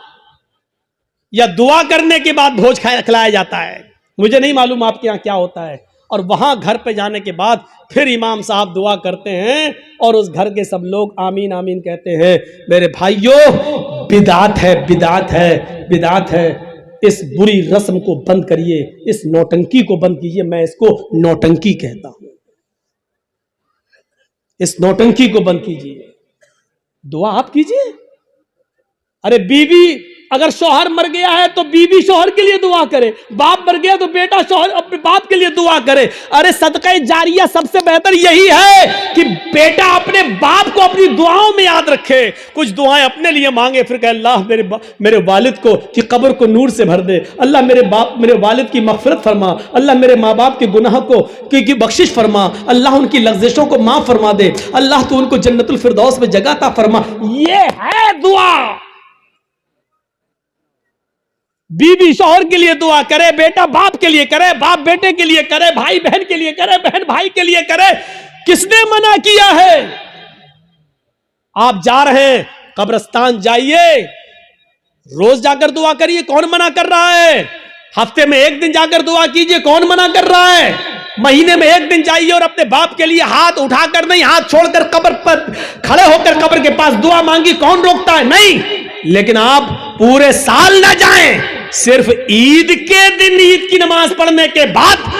या दुआ करने के बाद भोज खिलाया जाता है। मुझे नहीं मालूम आपके यहां क्या होता है। और वहां घर पे जाने के बाद फिर इमाम साहब दुआ करते हैं और उस घर के सब लोग आमीन आमीन कहते हैं। मेरे भाइयों, बिदात है, बिदात है, बिदात है। इस बुरी रस्म को बंद करिए, इस नौटंकी को बंद कीजिए। मैं इसको नौटंकी कहता हूं। इस नौटंकी को बंद कीजिए, दुआ आप कीजिए। अरे बीवी, अगर शौहर मर गया है तो बीवी शौहर के लिए दुआ करे, बाप मर गया तो बेटा शौहर अपने बाप के लिए दुआ करे। अरे सदका जारिया सबसे बेहतर यही है कि बेटा अपने बाप को अपनी दुआओं में याद रखे, कुछ दुआएं अपने लिए मांगे, फिर कहे अल्लाह मेरे वालिद को की कब्र को नूर से भर दे, अल्लाह मेरे वालिद की मगफिरत फरमा, अल्लाह मेरे माँ बाप के गुनाह को की बख्शिश फरमा, अल्लाह उनकी लग़्ज़िशों को माफ फरमा दे, अल्लाह तो उनको जन्नतुल फिरदौस में जगह अता फरमा। ये है दुआ। बीवी शौहर के लिए दुआ करे, बेटा बाप के लिए करे, बाप बेटे के लिए करे, भाई बहन के लिए करे, बहन भाई के लिए करे। किसने मना किया है? आप जा रहे हैं कब्रिस्तान, जाइए, रोज जाकर दुआ करिए, कौन मना कर रहा है? हफ्ते में 1 दिन जाकर दुआ कीजिए, कौन मना कर रहा है? महीने में 1 दिन जाइए और अपने बाप के लिए हाथ उठाकर नहीं, हाथ छोड़कर कब्र पर खड़े होकर कब्र के पास दुआ मांगी, कौन रोकता है? नहीं। लेकिन आप पूरे साल ना जाएं, सिर्फ ईद के दिन ईद की नमाज पढ़ने के बाद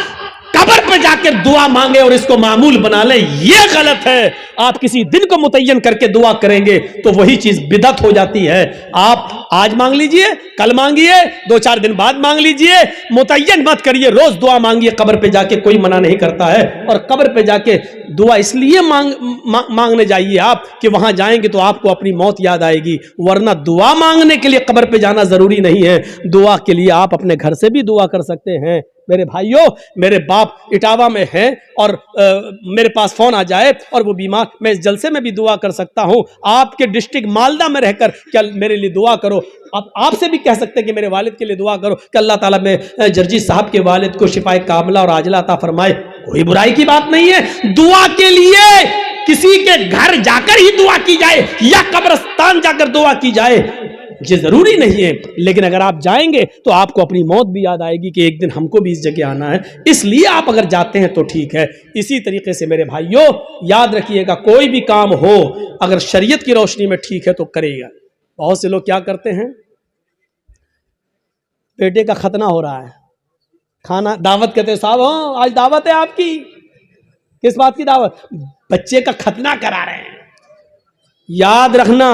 कब्र पे जाकर दुआ मांगे और इसको मामूल बना ले, ये गलत है। आप किसी दिन को मुतय्यन करके दुआ करेंगे तो वही चीज बिदअत हो जाती है। आप आज मांग लीजिए, कल मांगिए, 2-4 दिन बाद मांग लीजिए, मुतय्यन मत करिए, रोज दुआ मांगिए कब्र पे जाके, कोई मना नहीं करता है। और कब्र पे जाके दुआ इसलिए मांगने जाइए आप कि वहां जाएंगे तो आपको अपनी मौत याद आएगी, वरना दुआ मांगने के लिए कब्र पे जाना जरूरी नहीं है। दुआ के लिए आप अपने घर से भी दुआ कर सकते हैं। मेरे भाइयों, मेरे बाप इटावा में हैं और मेरे पास फोन आ जाए और वो बीमार, मैं इस जलसे में भी दुआ कर सकता हूं। आपके डिस्ट्रिक्ट मालदा में रहकर क्या मेरे लिए दुआ करो। आप आपसे भी कह सकते हैं कि मेरे वालिद के लिए दुआ करो कि अल्लाह ताला में जर्जी साहब के वालिद को शिफाए कामला और आजला अता फरमाए। कोई बुराई की बात नहीं है। दुआ के लिए किसी के घर जाकर ही दुआ की जाए या कब्रिस्तान जाकर दुआ की जाए, ये जरूरी नहीं है। लेकिन अगर आप जाएंगे तो आपको अपनी मौत भी याद आएगी कि एक दिन हमको भी इस जगह आना है, इसलिए आप अगर जाते हैं तो ठीक है। इसी तरीके से मेरे भाइयों याद रखिएगा, कोई भी काम हो अगर शरीयत की रोशनी में ठीक है तो करेगा। बहुत से लोग क्या करते हैं, बेटे का खतना हो रहा है, खाना दावत कहते हैं, साहब हाँ आज दावत है आपकी। किस बात की दावत? बच्चे का खतना करा रहे हैं। याद रखना,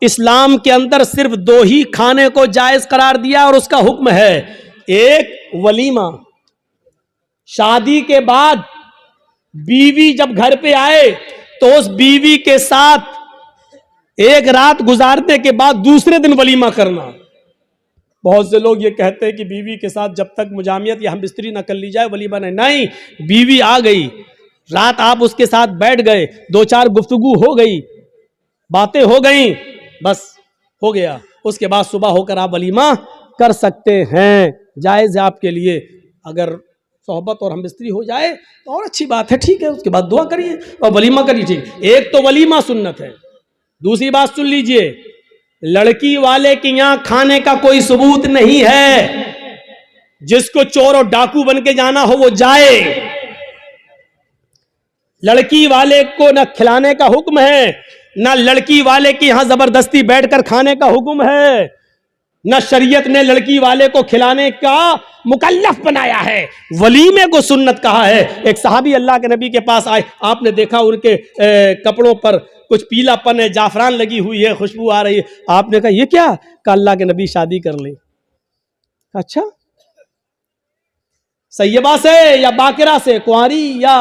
इस्लाम के अंदर सिर्फ 2 ही खाने को जायज करार दिया और उसका हुक्म है, एक वलीमा। शादी के बाद बीवी जब घर पे आए तो उस बीवी के साथ एक रात गुजारने के बाद दूसरे दिन वलीमा करना। बहुत से लोग ये कहते हैं कि बीवी के साथ जब तक मुजामियत या हमबिस्तरी न कर ली जाए वलीमा नहीं। बीवी आ गई, रात आप उसके साथ बैठ गए, 2-4 गुफ्तगू हो गई, बातें हो गई, बस हो गया। उसके बाद सुबह होकर आप वलीमा कर सकते हैं, जायज़ है आपके लिए। अगर सोहबत और हमबिस्तरी हो जाए तो और अच्छी बात है, ठीक है। उसके बाद दुआ करिए और वलीमा करिए, ठीक। एक तो वलीमा सुन्नत है। दूसरी बात सुन लीजिए, लड़की वाले के यहां खाने का कोई सबूत नहीं है। जिसको चोर और डाकू बन के जाना हो वो जाए। लड़की वाले को न खिलाने का हुक्म है, न लड़की वाले के यहां जबरदस्ती बैठकर खाने का हुक्म है, न शरीयत ने लड़की वाले को खिलाने का मुकल्लफ बनाया है। वलीमे को सुन्नत कहा है। एक सहाबी अल्लाह के नबी के पास आए, आपने देखा उनके कपड़ों पर कुछ पीलापन है, जाफरान लगी हुई है, खुशबू आ रही है। आपने कहा ये क्या? कहा अल्लाह के नबी शादी कर ले। अच्छा, सैयबा से या बाकिरा से, कुंवारी या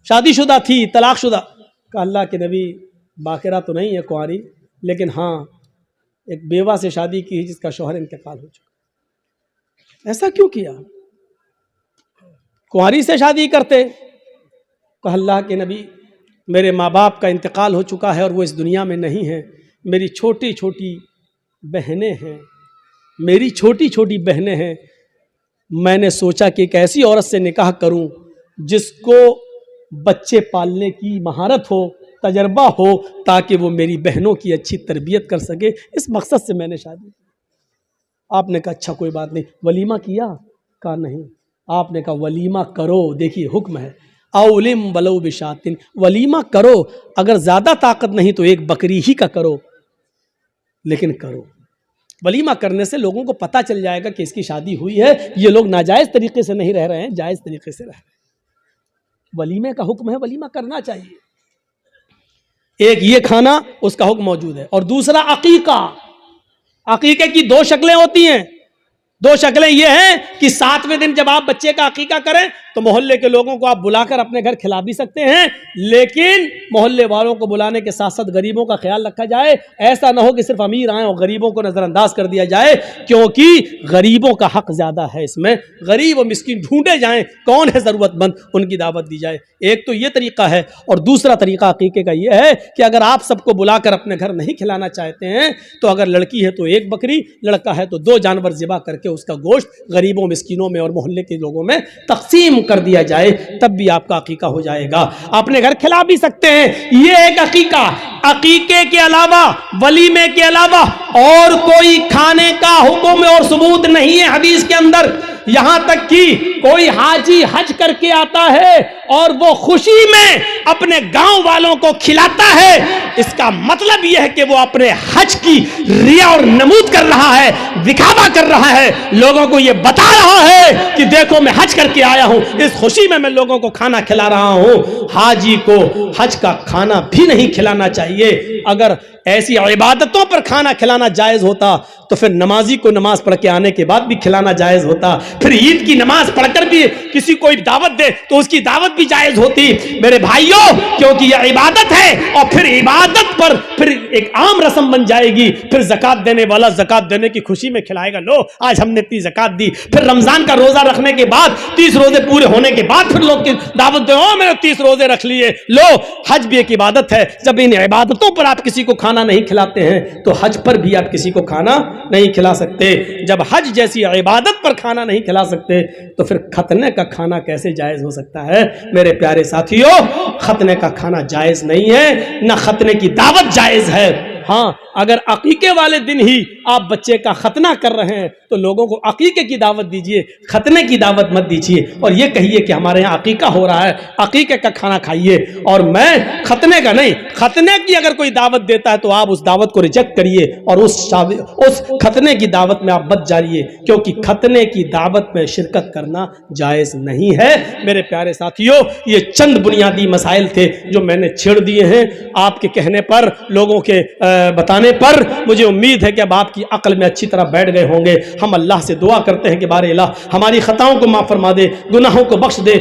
शादीशुदा थी, तलाकशुदा? कहा अल्लाह के नबी बाकिरा तो नहीं है, कुंवारी, लेकिन हाँ एक बेवा से शादी की जिसका शौहर इंतकाल हो चुका। ऐसा क्यों किया? कुंवारी से शादी करते। कहा अल्लाह के नबी मेरे माँ बाप का इंतकाल हो चुका है और वो इस दुनिया में नहीं है। मेरी छोटी छोटी बहनें हैं, मेरी छोटी छोटी बहनें हैं। मैंने सोचा कि एक ऐसी औरत से निकाह करूं जिसको बच्चे पालने की महारत हो, तजर्बा हो, ताकि वो मेरी बहनों की अच्छी तरबियत कर सके। इस मकसद से मैंने शादी की। आपने कहा अच्छा कोई बात नहीं, वलीमा किया? कहा नहीं। आपने कहा वलीमा करो। देखिए हुक्म है, औलिम वलो बिशातिन, वलीमा करो। अगर ज़्यादा ताकत नहीं तो एक बकरी ही का करो, लेकिन करो। वलीमा करने से लोगों को पता चल जाएगा कि इसकी शादी हुई है, ये लोग नाजायज़ तरीके से नहीं रह रहे हैं, जायज़ तरीके से रह रहे हैं। वलीमे का हुक्म है, वलीमा करना चाहिए। एक ये खाना, उसका हुक्म मौजूद है। और दूसरा अकीका। अकीके की 2 शक्लें होती हैं। 2 शक्लें ये हैं कि 7वें दिन जब आप बच्चे का अकीका करें तो मोहल्ले के लोगों को आप बुलाकर अपने घर खिला भी सकते हैं, लेकिन मोहल्ले वालों को बुलाने के साथ साथ गरीबों का ख्याल रखा जाए। ऐसा ना हो कि सिर्फ अमीर आए और गरीबों को नज़रअंदाज कर दिया जाए, क्योंकि गरीबों का हक ज़्यादा है इसमें। गरीब और मिस्कीन ढूंढे जाएं, कौन है ज़रूरतमंद, उनकी दावत दी जाए। एक तो ये तरीका है। और दूसरा तरीका अकीके का ये है कि अगर आप सबको बुलाकर अपने घर नहीं खिलाना चाहते हैं तो अगर लड़की है तो 1 बकरी, लड़का है तो 2 जानवर ज़िबा करके उसका गोश्त गरीबों, मिस्कीनों में और मोहल्ले के लोगों में तकसीम कर दिया जाए, तब भी आपका अकीका हो जाएगा। अपने घर खिला भी सकते हैं। ये एक अकीका। अकीके के अलावा, वलीमे के अलावा और कोई खाने का हुक्म और सबूत नहीं है हदीस के अंदर। यहां तक कि कोई हाजी हज करके आता है और वो खुशी में अपने गांव वालों को खिलाता है, इसका मतलब यह है कि वो अपने हज की रिया और नमूद कर रहा है, दिखावा कर रहा है, लोगों को ये बता रहा है कि देखो मैं हज करके आया हूं, इस खुशी में मैं लोगों को खाना खिला रहा हूं। हाजी को हज का खाना भी नहीं खिलाना चाहिए। अगर ऐसी इबादतों पर खाना खिलाना जायज होता तो फिर नमाजी को नमाज पढ़ के आने के बाद भी खिलाना जायज होता, फिर ईद की नमाज पढ़कर भी किसी को दावत दे तो उसकी दावत भी जायज होती। मेरे भाइयों, क्योंकि यह इबादत है और फिर इबादत पर फिर एक आम रस्म बन जाएगी। फिर ज़कात देने वाला ज़कात देने की खुशी में खिलाएगा, लो आज हमने इतनी ज़कात दी। फिर रमजान का रोजा रखने के बाद 30 रोजे पूरे होने के बाद फिर लोग की दावत दे, ओ मैंने 30 रोजे रख लिए। लो, हज भी एक इबादत है। जब इन इबादतों पर आप किसी को खाना नहीं खिलाते हैं तो हज पर भी आप किसी को खाना नहीं खिला सकते। जब हज जैसी इबादत पर खाना नहीं खिला सकते तो फिर खतने का खाना कैसे जायज हो सकता है? मेरे प्यारे साथियों, खतने का खाना जायज नहीं है, ना खतने की दावत जायज है। हाँ, अगर अकीके वाले दिन ही आप बच्चे का खतना कर रहे हैं तो लोगों को अकीके की दावत दीजिए, खतने की दावत मत दीजिए और ये कहिए कि हमारे यहाँ अकीका हो रहा है, अकीके का खाना खाइए। और मैं खतने का नहीं, खतने की अगर कोई दावत देता है तो आप उस दावत को रिजेक्ट करिए और उस खतने की दावत में आप मत जाइए, क्योंकि खतने की दावत में शिरकत करना जायज़ नहीं है। मेरे प्यारे साथियों, ये चंद बुनियादी मसाइल थे जो मैंने छेड़ दिए हैं आपके कहने पर, लोगों के बताने पर। मुझे उम्मीद है कि अब आपकी अक्ल में अच्छी तरह बैठ गए होंगे। हम अल्लाह से दुआ करते हैं कि बारे अल्लाह हमारी खताओं को माफ़ फरमा दे, गुनाहों को बख्श दे।